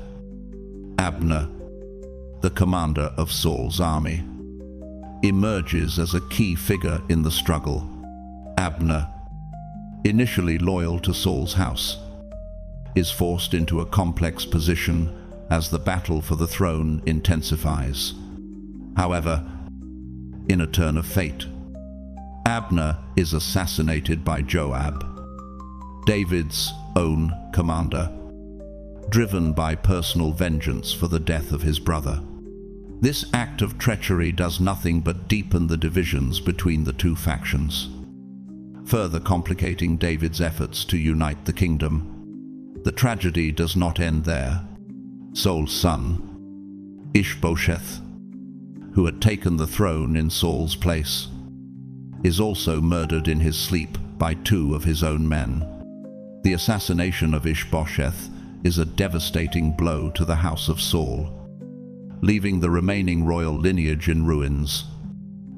Abner, the commander of Saul's army, emerges as a key figure in the struggle. Abner, initially loyal to Saul's house, is forced into a complex position as the battle for the throne intensifies. However, in a turn of fate, Abner is assassinated by Joab, David's own commander, driven by personal vengeance for the death of his brother. This act of treachery does nothing but deepen the divisions between the two factions, further complicating David's efforts to unite the kingdom. The tragedy does not end there. Saul's son, Ishbosheth, who had taken the throne in Saul's place, is also murdered in his sleep by two of his own men. The assassination of Ishbosheth is a devastating blow to the house of Saul, leaving the remaining royal lineage in ruins.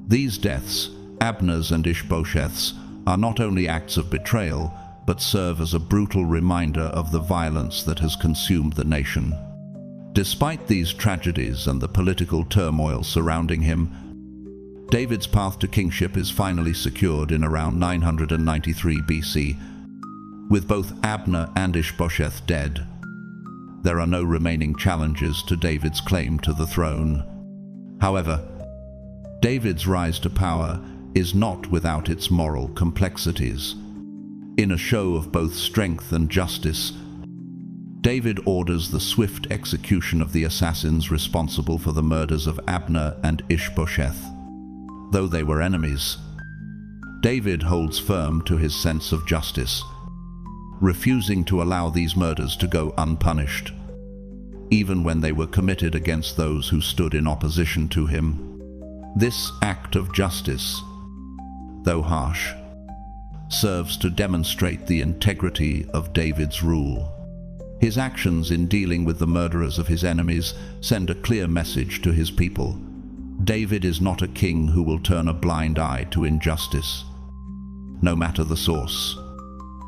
These deaths, Abner's and Ishbosheth's, are not only acts of betrayal, but serve as a brutal reminder of the violence that has consumed the nation. Despite these tragedies and the political turmoil surrounding him, David's path to kingship is finally secured in around 993 BC. With both Abner and Ishbosheth dead, there are no remaining challenges to David's claim to the throne. However, David's rise to power is not without its moral complexities. In a show of both strength and justice, David orders the swift execution of the assassins responsible for the murders of Abner and Ishbosheth. Though they were enemies, David holds firm to his sense of justice, refusing to allow these murders to go unpunished, even when they were committed against those who stood in opposition to him. This act of justice, though harsh, serves to demonstrate the integrity of David's rule. His actions in dealing with the murderers of his enemies send a clear message to his people. David is not a king who will turn a blind eye to injustice, no matter the source.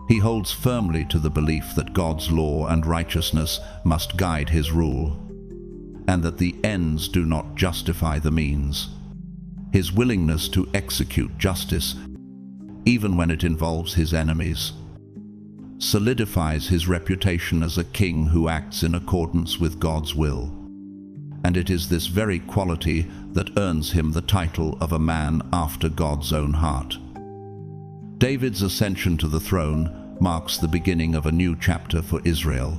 He holds firmly to the belief that God's law and righteousness must guide his rule, and that the ends do not justify the means. His willingness to execute justice, even when it involves his enemies, solidifies his reputation as a king who acts in accordance with God's will. And it is this very quality that earns him the title of a man after God's own heart. David's ascension to the throne marks the beginning of a new chapter for Israel,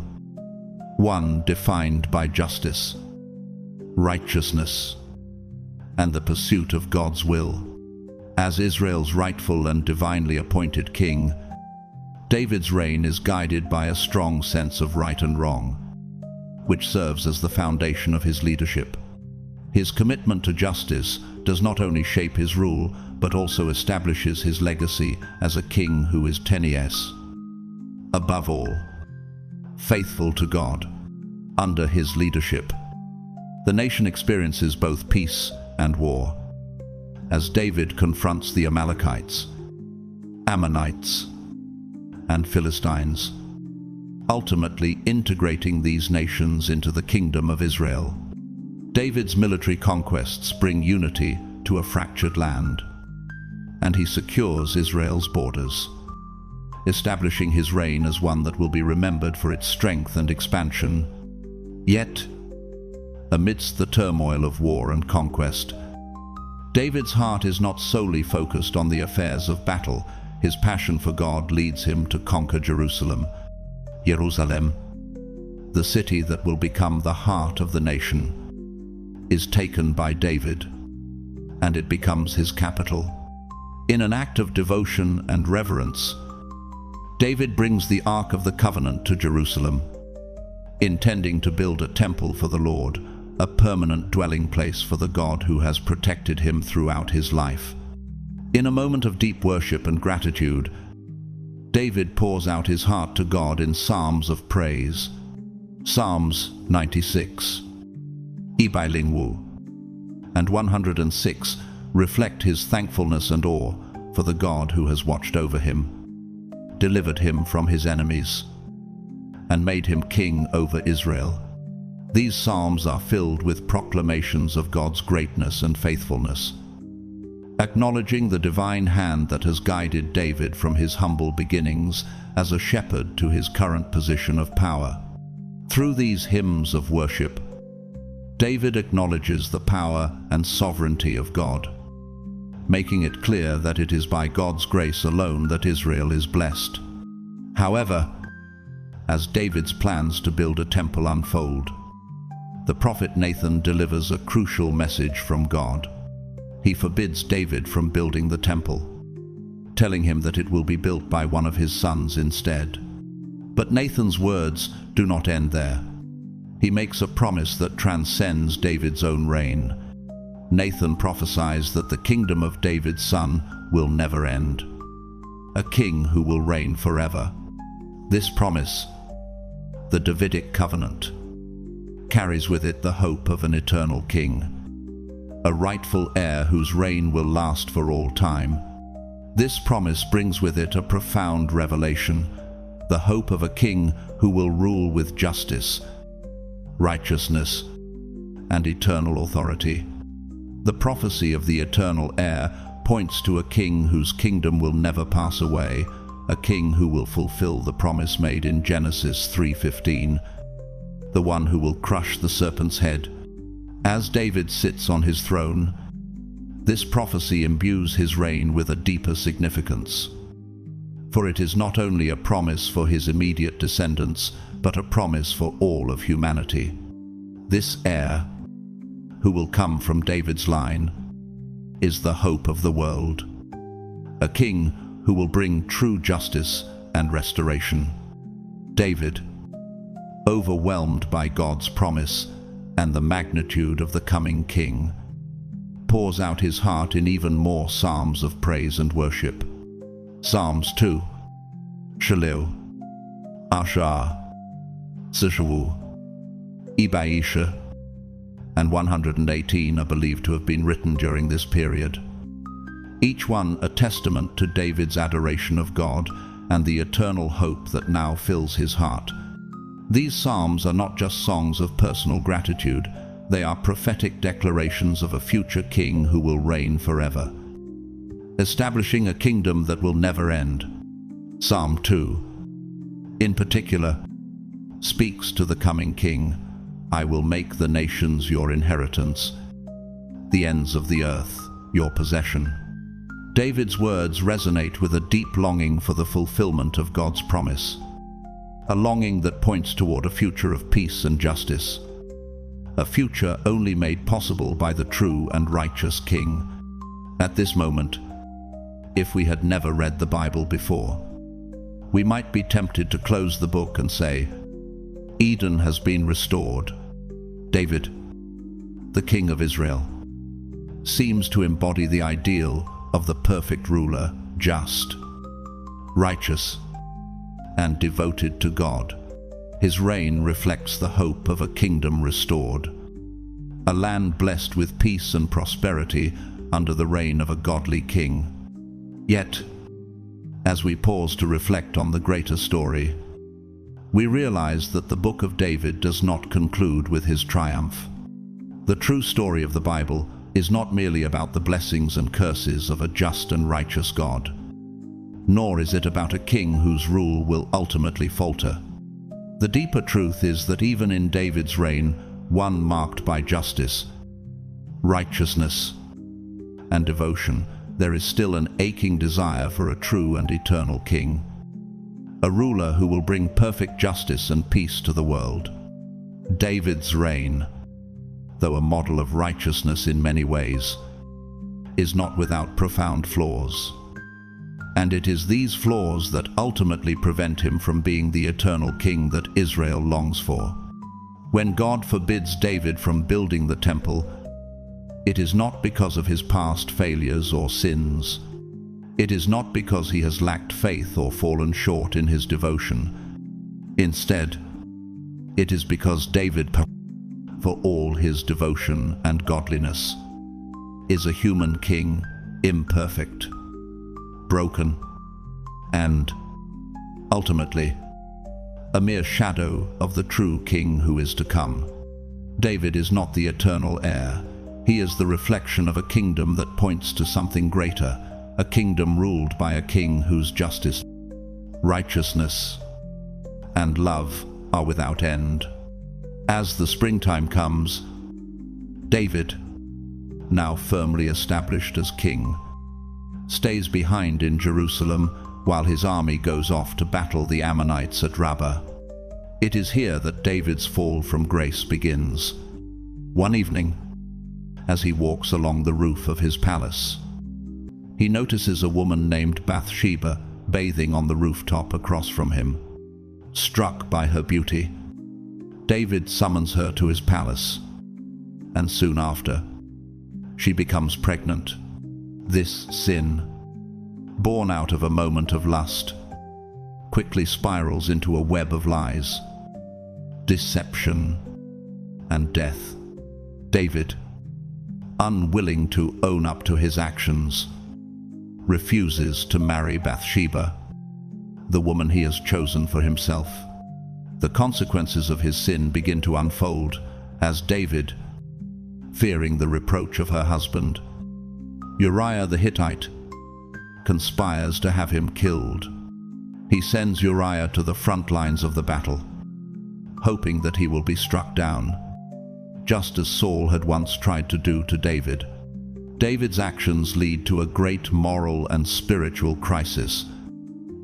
one defined by justice, righteousness, and the pursuit of God's will. As Israel's rightful and divinely appointed king, David's reign is guided by a strong sense of right and wrong, which serves as the foundation of his leadership. His commitment to justice does not only shape his rule, but also establishes his legacy as a king who is tenacious, above all, faithful to God. Under his leadership, the nation experiences both peace and war. As David confronts the Amalekites, Ammonites, and Philistines, ultimately integrating these nations into the kingdom of Israel. David's military conquests bring unity to a fractured land, and he secures Israel's borders, establishing his reign as one that will be remembered for its strength and expansion. Yet, amidst the turmoil of war and conquest, David's heart is not solely focused on the affairs of battle. His passion for God leads him to conquer Jerusalem. Jerusalem, the city that will become the heart of the nation, is taken by David, and it becomes his capital. In an act of devotion and reverence, David brings the Ark of the Covenant to Jerusalem, intending to build a temple for the Lord, a permanent dwelling place for the God who has protected him throughout his life. In a moment of deep worship and gratitude, David pours out his heart to God in psalms of praise. Psalms 96, Ibailingwu, and 106 reflect his thankfulness and awe for the God who has watched over him, delivered him from his enemies, and made him king over Israel. These psalms are filled with proclamations of God's greatness and faithfulness, acknowledging the divine hand that has guided David from his humble beginnings as a shepherd to his current position of power. Through these hymns of worship, David acknowledges the power and sovereignty of God, making it clear that it is by God's grace alone that Israel is blessed. However, as David's plans to build a temple unfold, the prophet Nathan delivers a crucial message from God. He forbids David from building the temple, telling him that it will be built by one of his sons instead. But Nathan's words do not end there. He makes a promise that transcends David's own reign. Nathan prophesies that the kingdom of David's son will never end, a king who will reign forever. This promise, the Davidic covenant, carries with it the hope of an eternal king, a rightful heir whose reign will last for all time. This promise brings with it a profound revelation, the hope of a king who will rule with justice, righteousness, and eternal authority. The prophecy of the eternal heir points to a king whose kingdom will never pass away, a king who will fulfill the promise made in Genesis 3:15, the one who will crush the serpent's head. As David sits on his throne, this prophecy imbues his reign with a deeper significance. For it is not only a promise for his immediate descendants, but a promise for all of humanity. This heir, who will come from David's line, is the hope of the world, a king who will bring true justice and restoration. David, overwhelmed by God's promise and the magnitude of the coming king, pours out his heart in even more psalms of praise and worship. Psalms 2, Shalil, Ashar, Sishawu, Ibaisha, and 118 are believed to have been written during this period, each one a testament to David's adoration of God and the eternal hope that now fills his heart. These psalms are not just songs of personal gratitude, they are prophetic declarations of a future king who will reign forever, establishing a kingdom that will never end. Psalm 2, in particular, speaks to the coming king. I will make the nations your inheritance, the ends of the earth your possession. David's words resonate with a deep longing for the fulfillment of God's promise, a longing that points toward a future of peace and justice, a future only made possible by the true and righteous King. At this moment, if we had never read the Bible before, we might be tempted to close the book and say, Eden has been restored. David, the King of Israel, seems to embody the ideal of the perfect ruler, just, righteous, and devoted to God. His reign reflects the hope of a kingdom restored, a land blessed with peace and prosperity under the reign of a godly king. Yet, As we pause to reflect on the greater story, we realize that the book of David does not conclude with his triumph. The true story of the Bible is not merely about the blessings and curses of a just and righteous God, nor is it about a king whose rule will ultimately falter. The deeper truth is that even in David's reign, one marked by justice, righteousness, and devotion, there is still an aching desire for a true and eternal king, a ruler who will bring perfect justice and peace to the world. David's reign, though a model of righteousness in many ways, is not without profound flaws. And it is these flaws that ultimately prevent him from being the eternal king that Israel longs for. When God forbids David from building the temple, it is not because of his past failures or sins. It is not because he has lacked faith or fallen short in his devotion. Instead, it is because David, for all his devotion and godliness, is a human king, imperfect, broken, and, ultimately, a mere shadow of the true king who is to come. David is not the eternal heir. He is the reflection of a kingdom that points to something greater, a kingdom ruled by a king whose justice, righteousness, and love are without end. As the springtime comes, David, now firmly established as king, stays behind in Jerusalem while his army goes off to battle the Ammonites at Rabbah. It is here that David's fall from grace begins. One evening, as he walks along the roof of his palace, he notices a woman named Bathsheba bathing on the rooftop across from him. Struck by her beauty, David summons her to his palace, and soon after, she becomes pregnant. This sin, born out of a moment of lust, quickly spirals into a web of lies, deception, and death. David, unwilling to own up to his actions, refuses to marry Bathsheba, the woman he has chosen for himself. The consequences of his sin begin to unfold as David, fearing the reproach of her husband, Uriah the Hittite, conspires to have him killed. He sends Uriah to the front lines of the battle, hoping that he will be struck down, just as Saul had once tried to do to David. David's actions lead to a great moral and spiritual crisis.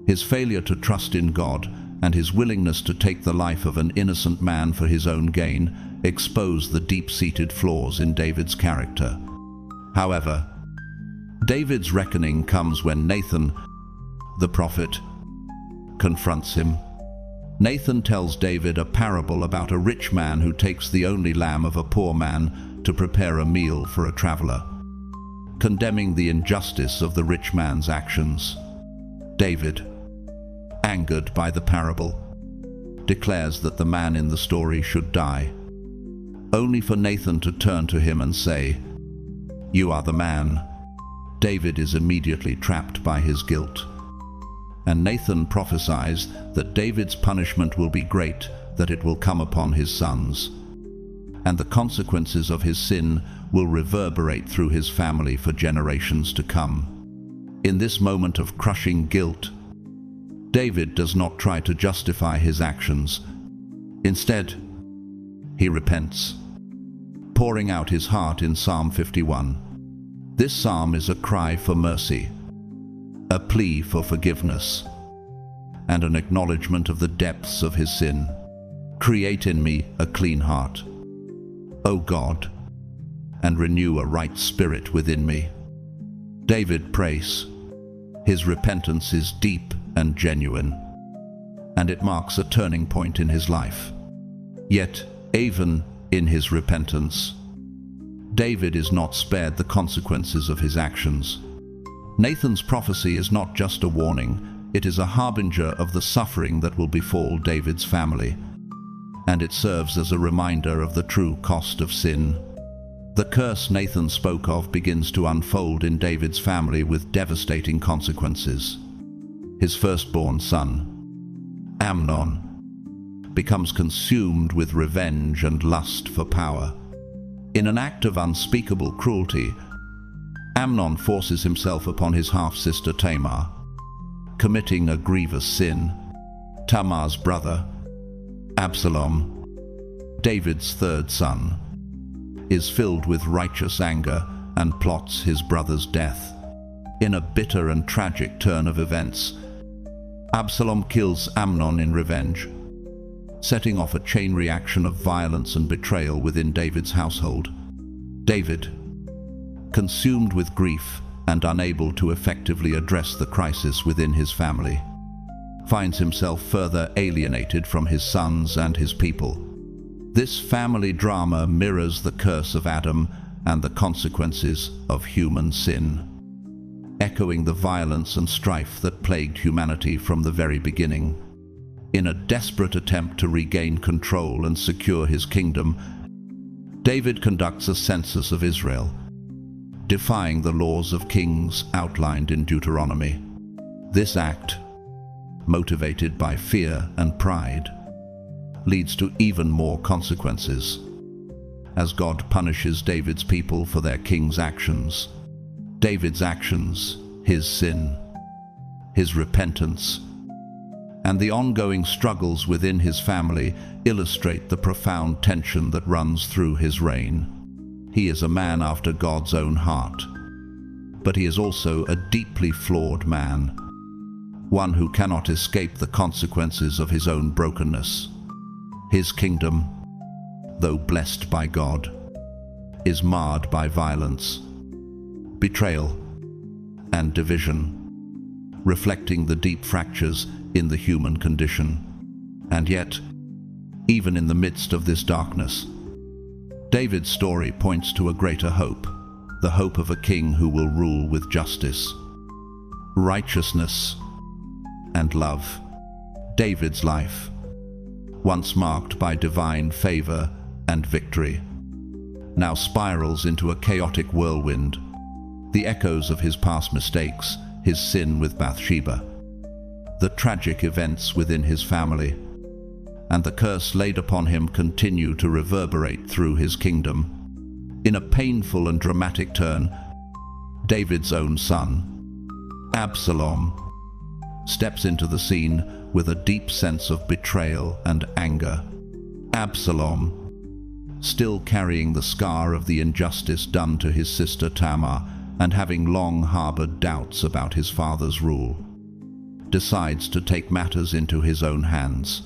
His failure to trust in God and his willingness to take the life of an innocent man for his own gain expose the deep-seated flaws in David's character. However, David's reckoning comes when Nathan, the prophet, confronts him. Nathan tells David a parable about a rich man who takes the only lamb of a poor man to prepare a meal for a traveler, condemning the injustice of the rich man's actions. David, angered by the parable, declares that the man in the story should die, only for Nathan to turn to him and say, "You are the man." David is immediately trapped by his guilt, and Nathan prophesies that David's punishment will be great, that it will come upon his sons, and the consequences of his sin will reverberate through his family for generations to come. In this moment of crushing guilt, David does not try to justify his actions. Instead, he repents, pouring out his heart in Psalm 51. This psalm is a cry for mercy, a plea for forgiveness, and an acknowledgement of the depths of his sin. "Create in me a clean heart, O God, and renew a right spirit within me." David prays. His repentance is deep and genuine, and it marks a turning point in his life. Yet, even in his repentance, David is not spared the consequences of his actions. Nathan's prophecy is not just a warning, it is a harbinger of the suffering that will befall David's family, and it serves as a reminder of the true cost of sin. The curse Nathan spoke of begins to unfold in David's family with devastating consequences. his firstborn son, Amnon, becomes consumed with revenge and lust for power. In an act of unspeakable cruelty, Amnon forces himself upon his half-sister Tamar, committing a grievous sin. Tamar's brother, Absalom, David's third son, is filled with righteous anger and plots his brother's death. In a bitter and tragic turn of events, Absalom kills Amnon in revenge, setting off a chain reaction of violence and betrayal within David's household. David, consumed with grief and unable to effectively address the crisis within his family, finds himself further alienated from his sons and his people. This family drama mirrors the curse of Adam and the consequences of human sin, echoing the violence and strife that plagued humanity from the very beginning. In a desperate attempt to regain control and secure his kingdom, David conducts a census of Israel, defying the laws of kings outlined in Deuteronomy. This act, motivated by fear and pride, leads to even more consequences, as God punishes David's people for their king's actions. David's actions, his sin, his repentance, and the ongoing struggles within his family illustrate the profound tension that runs through his reign. He is a man after God's own heart, but he is also a deeply flawed man, one who cannot escape the consequences of his own brokenness. His kingdom, though blessed by God, is marred by violence, betrayal, and division, reflecting the deep fractures in the human condition. And yet, even in the midst of this darkness, David's story points to a greater hope, the hope of a king who will rule with justice, righteousness, and love. David's life, once marked by divine favor and victory, now spirals into a chaotic whirlwind. The echoes of his past mistakes, his sin with Bathsheba, the tragic events within his family, and the curse laid upon him continue to reverberate through his kingdom. In a painful and dramatic turn, David's own son, Absalom, steps into the scene with a deep sense of betrayal and anger. Absalom, still carrying the scar of the injustice done to his sister Tamar and having long harbored doubts about his father's rule, decides to take matters into his own hands.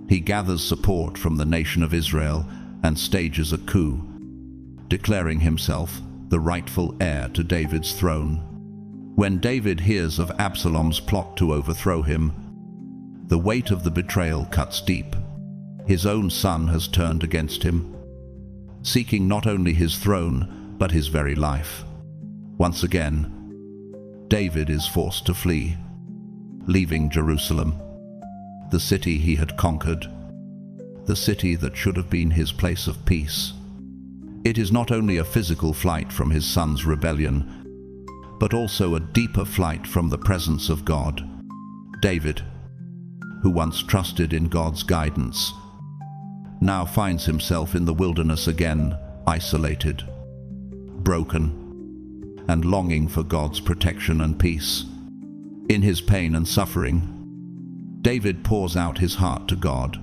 He gathers support from the nation of Israel and stages a coup, declaring himself the rightful heir to David's throne. When David hears of Absalom's plot to overthrow him, the weight of the betrayal cuts deep. His own son has turned against him, seeking not only his throne, but his very life. Once again, David is forced to flee, leaving Jerusalem, the city he had conquered, the city that should have been his place of peace. It is not only a physical flight from his son's rebellion, but also a deeper flight from the presence of God. David, who once trusted in God's guidance, now finds himself in the wilderness again, isolated, broken, and longing for God's protection and peace. In his pain and suffering, David pours out his heart to God,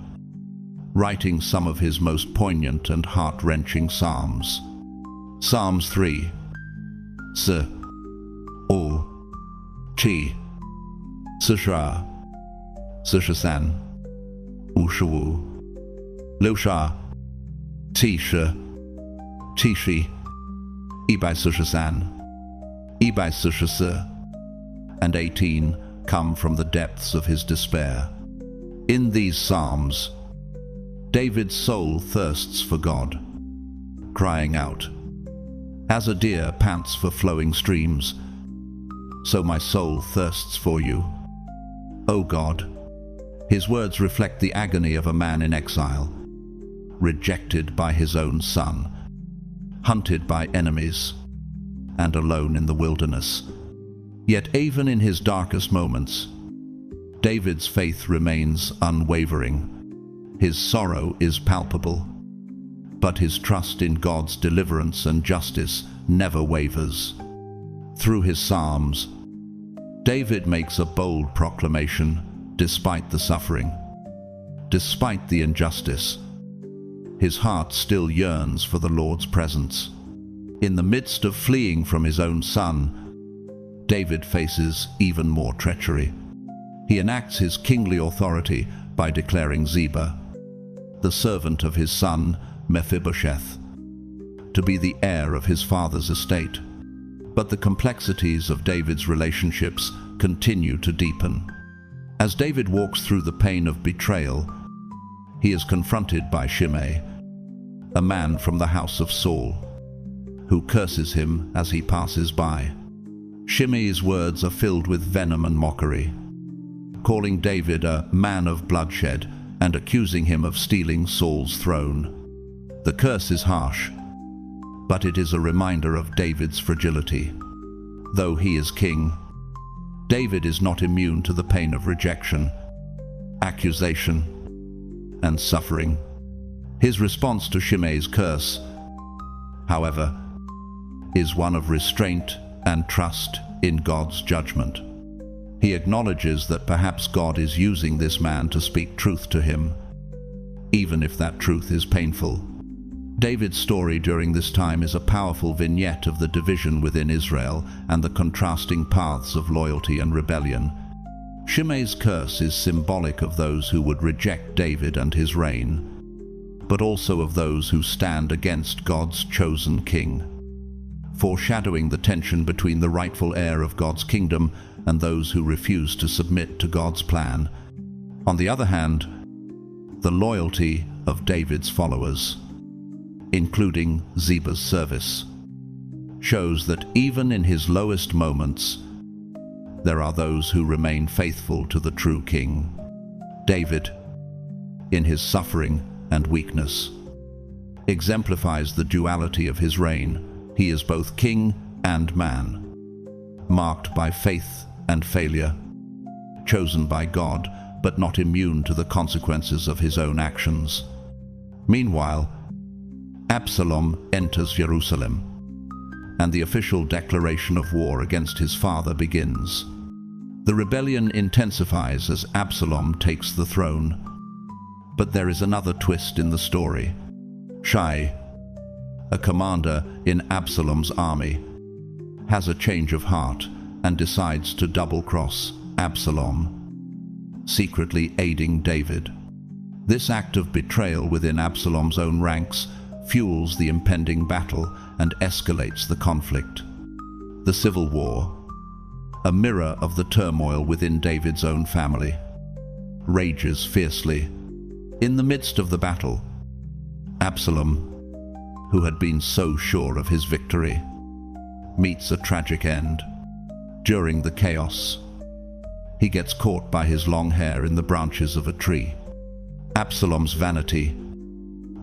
writing some of his most poignant and heart-wrenching psalms. Psalms 3. S, O, Chi, Sisha, Sishasan, Ushawu, Lusha, Tisha, Tishi, Ibai Sishasan, Ibai Sishasa, and 18 come from the depths of his despair. In these psalms, David's soul thirsts for God, crying out, "As a deer pants for flowing streams, so my soul thirsts for you, O God." His words reflect the agony of a man in exile, rejected by his own son, hunted by enemies, and alone in the wilderness. Yet even in his darkest moments, David's faith remains unwavering. His sorrow is palpable, but his trust in God's deliverance and justice never wavers. Through his Psalms, David makes a bold proclamation despite the suffering. Despite the injustice, his heart still yearns for the Lord's presence. In the midst of fleeing from his own son, David faces even more treachery. He enacts his kingly authority by declaring Ziba, the servant of his son Mephibosheth, to be the heir of his father's estate. But the complexities of David's relationships continue to deepen. As David walks through the pain of betrayal, he is confronted by Shimei, a man from the house of Saul, who curses him as he passes by. Shimei's words are filled with venom and mockery, calling David a man of bloodshed and accusing him of stealing Saul's throne. The curse is harsh, but it is a reminder of David's fragility. Though he is king, David is not immune to the pain of rejection, accusation, and suffering. His response to Shimei's curse, however, is one of restraint and trust in God's judgment. He acknowledges that perhaps God is using this man to speak truth to him, even if that truth is painful. David's story during this time is a powerful vignette of the division within Israel and the contrasting paths of loyalty and rebellion. Shimei's curse is symbolic of those who would reject David and his reign, but also of those who stand against God's chosen king, foreshadowing the tension between the rightful heir of God's kingdom and those who refuse to submit to God's plan. On the other hand, the loyalty of David's followers, including Ziba's service, shows that even in his lowest moments, there are those who remain faithful to the true king. David, in his suffering and weakness, exemplifies the duality of his reign. He is both king and man, marked by faith and failure, chosen by God, but not immune to the consequences of his own actions. Meanwhile, Absalom enters Jerusalem, and the official declaration of war against his father begins. The rebellion intensifies as Absalom takes the throne. But there is another twist in the story. Shai, a commander in Absalom's army, has a change of heart and decides to double-cross Absalom, secretly aiding David. This act of betrayal within Absalom's own ranks fuels the impending battle and escalates the conflict. The civil war, a mirror of the turmoil within David's own family, rages fiercely. In the midst of the battle, Absalom, who had been so sure of his victory, meets a tragic end. During the chaos, he gets caught by his long hair in the branches of a tree. Absalom's vanity,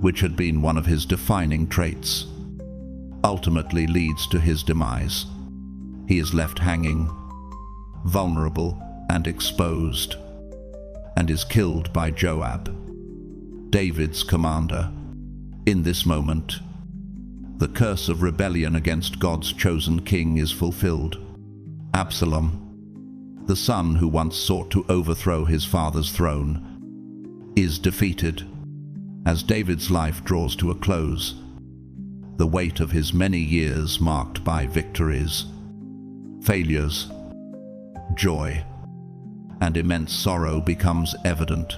which had been one of his defining traits, ultimately leads to his demise. He is left hanging, vulnerable and exposed, and is killed by Joab, David's commander. In this moment, the curse of rebellion against God's chosen king is fulfilled. Absalom, the son who once sought to overthrow his father's throne, is defeated. As David's life draws to a close, the weight of his many years marked by victories, failures, joy, and immense sorrow becomes evident.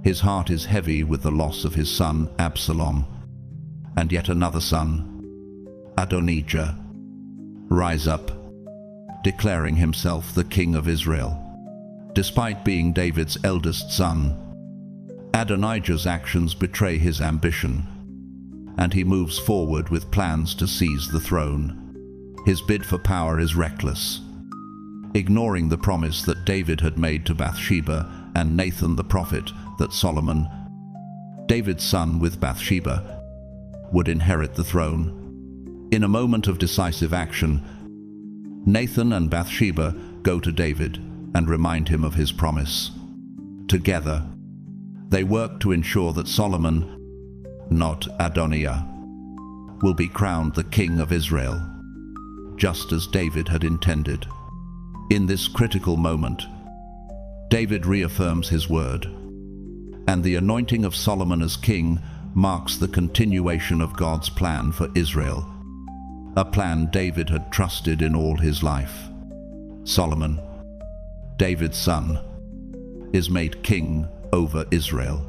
His heart is heavy with the loss of his son Absalom, and yet another son, Adonijah, rise up, declaring himself the king of Israel. Despite being David's eldest son, Adonijah's actions betray his ambition, and he moves forward with plans to seize the throne. His bid for power is reckless, ignoring the promise that David had made to Bathsheba and Nathan the prophet that Solomon, David's son with Bathsheba, would inherit the throne. In a moment of decisive action, Nathan and Bathsheba go to David, and remind him of his promise. Together, they work to ensure that Solomon, not Adoniah, will be crowned the king of Israel, just as David had intended. In this critical moment, David reaffirms his word, and the anointing of Solomon as king marks the continuation of God's plan for Israel, a plan David had trusted in all his life. Solomon, David's son, is made king over Israel,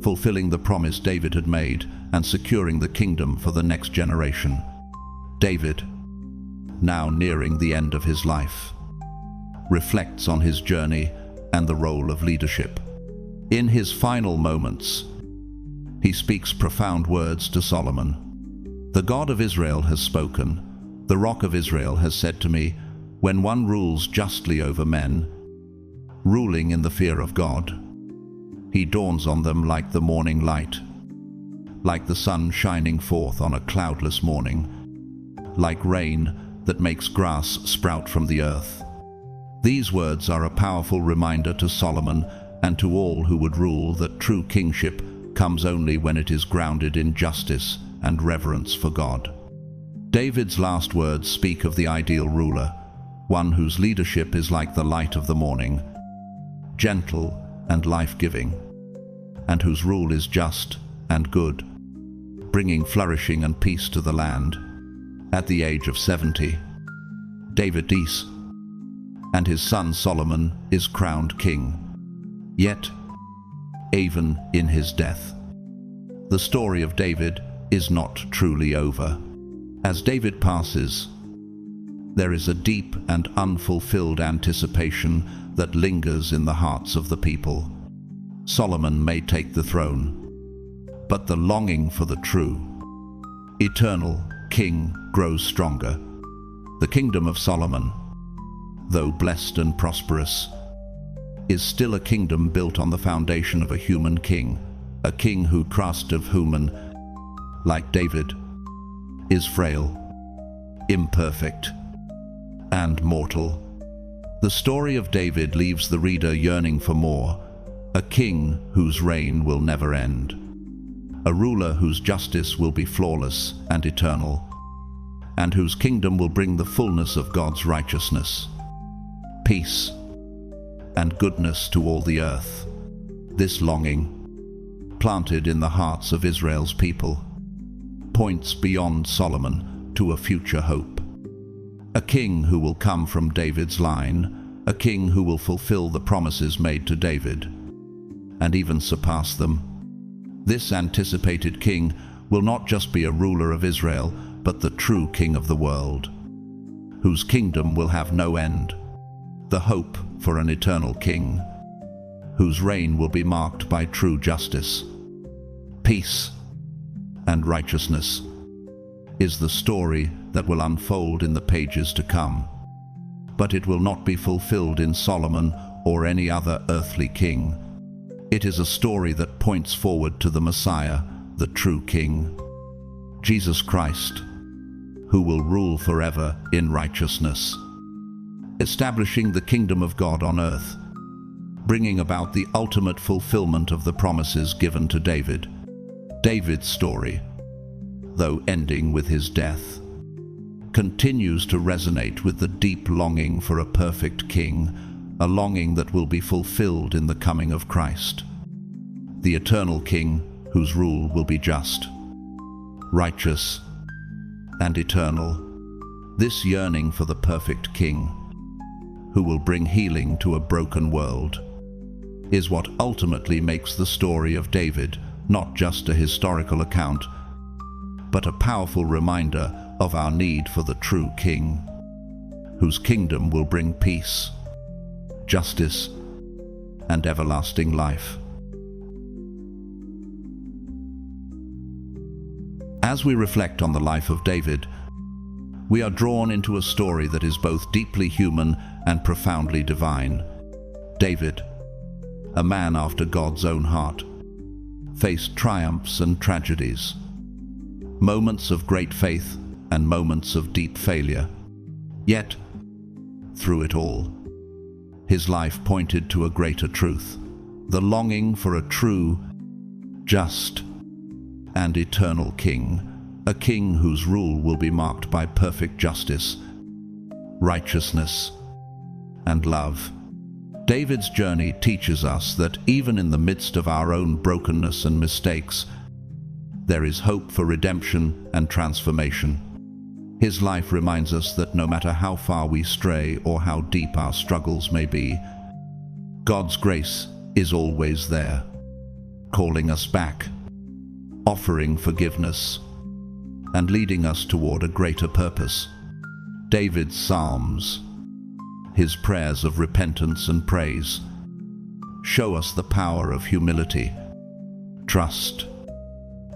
fulfilling the promise David had made and securing the kingdom for the next generation. David, now nearing the end of his life, reflects on his journey and the role of leadership. In his final moments, he speaks profound words to Solomon. "The God of Israel has spoken. The Rock of Israel has said to me, when one rules justly over men, ruling in the fear of God, he dawns on them like the morning light, like the sun shining forth on a cloudless morning, like rain that makes grass sprout from the earth." These words are a powerful reminder to Solomon and to all who would rule that true kingship comes only when it is grounded in justice and reverence for God. David's last words speak of the ideal ruler, one whose leadership is like the light of the morning, gentle and life-giving, and whose rule is just and good, bringing flourishing and peace to the land. At the age of 70, David dies, and his son Solomon is crowned king. Yet, even in his death, the story of David is not truly over. As David passes, there is a deep and unfulfilled anticipation that lingers in the hearts of the people. Solomon may take the throne, but the longing for the true, eternal king grows stronger. The kingdom of Solomon, though blessed and prosperous, is still a kingdom built on the foundation of a human king, a king who trust of human, like David, is frail, imperfect, and mortal. The story of David leaves the reader yearning for more, a king whose reign will never end, a ruler whose justice will be flawless and eternal, and whose kingdom will bring the fullness of God's righteousness, peace, and goodness to all the earth. This longing, planted in the hearts of Israel's people, points beyond Solomon to a future hope. A king who will come from David's line, a king who will fulfill the promises made to David, and even surpass them. This anticipated king will not just be a ruler of Israel, but the true king of the world, whose kingdom will have no end. The hope for an eternal king, whose reign will be marked by true justice, peace, and righteousness, is the story that will unfold in the pages to come. But it will not be fulfilled in Solomon or any other earthly king. It is a story that points forward to the Messiah, the true King, Jesus Christ, who will rule forever in righteousness, establishing the kingdom of God on earth, bringing about the ultimate fulfillment of the promises given to David. David's story, though ending with his death, continues to resonate with the deep longing for a perfect king, a longing that will be fulfilled in the coming of Christ, the eternal King whose rule will be just, righteous, and eternal. This yearning for the perfect King, who will bring healing to a broken world, is what ultimately makes the story of David not just a historical account, but a powerful reminder of our need for the true King, whose kingdom will bring peace, justice, and everlasting life. As we reflect on the life of David, we are drawn into a story that is both deeply human and profoundly divine. David, a man after God's own heart, faced triumphs and tragedies, moments of great faith and moments of deep failure. Yet, through it all, His life pointed to a greater truth, the longing for a true, just, and eternal king, a king whose rule will be marked by perfect justice, righteousness, and love. David's journey teaches us that even in the midst of our own brokenness and mistakes, there is hope for redemption and transformation. His life reminds us that no matter how far we stray or how deep our struggles may be, God's grace is always there, calling us back, offering forgiveness, and leading us toward a greater purpose. David's psalms, his prayers of repentance and praise, show us the power of humility, trust,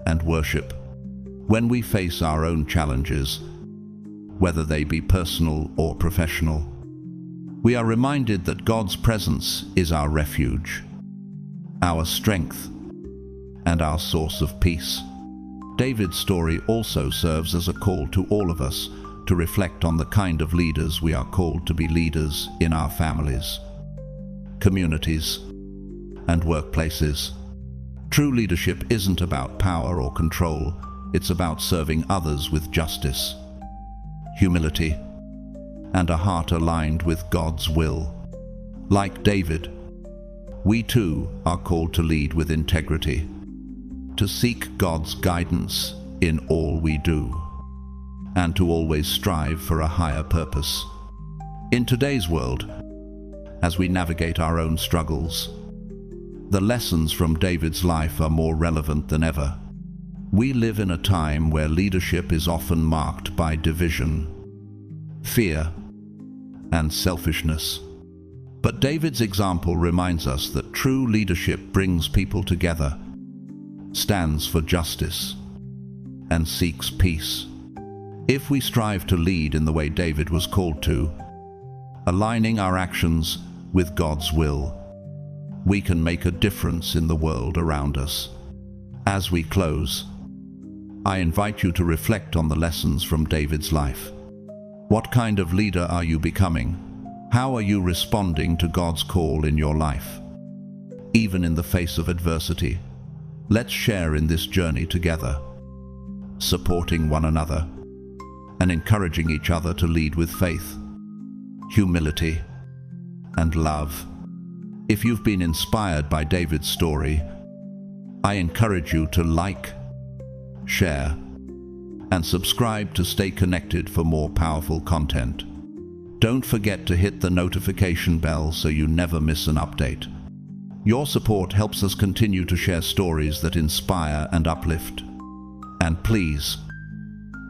and worship. When we face our own challenges, whether they be personal or professional, we are reminded that God's presence is our refuge, our strength, and our source of peace. David's story also serves as a call to all of us to reflect on the kind of leaders we are called to be leaders in our families, communities, and workplaces. True leadership isn't about power or control, it's about serving others with justice, humility, and a heart aligned with God's will. Like David, we too are called to lead with integrity, to seek God's guidance in all we do, and to always strive for a higher purpose. In today's world, as we navigate our own struggles, the lessons from David's life are more relevant than ever. We live in a time where leadership is often marked by division, fear, and selfishness. But David's example reminds us that true leadership brings people together, stands for justice, and seeks peace. If we strive to lead in the way David was called to, aligning our actions with God's will, we can make a difference in the world around us. As we close, I invite you to reflect on the lessons from David's life. What kind of leader are you becoming? How are you responding to God's call in your life? Even in the face of adversity, let's share in this journey together, supporting one another and encouraging each other to lead with faith, humility, and love. If you've been inspired by David's story, I encourage you to like, share, and subscribe to stay connected for more powerful content. Don't forget to hit the notification bell so you never miss an update. Your support helps us continue to share stories that inspire and uplift. And please,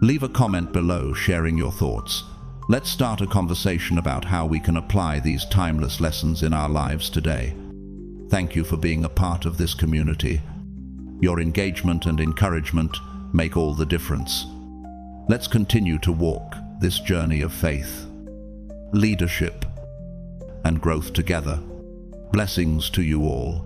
leave a comment below sharing your thoughts. Let's start a conversation about how we can apply these timeless lessons in our lives today. Thank you for being a part of this community. Your engagement and encouragement make all the difference. Let's continue to walk this journey of faith, leadership, and growth together. Blessings to you all.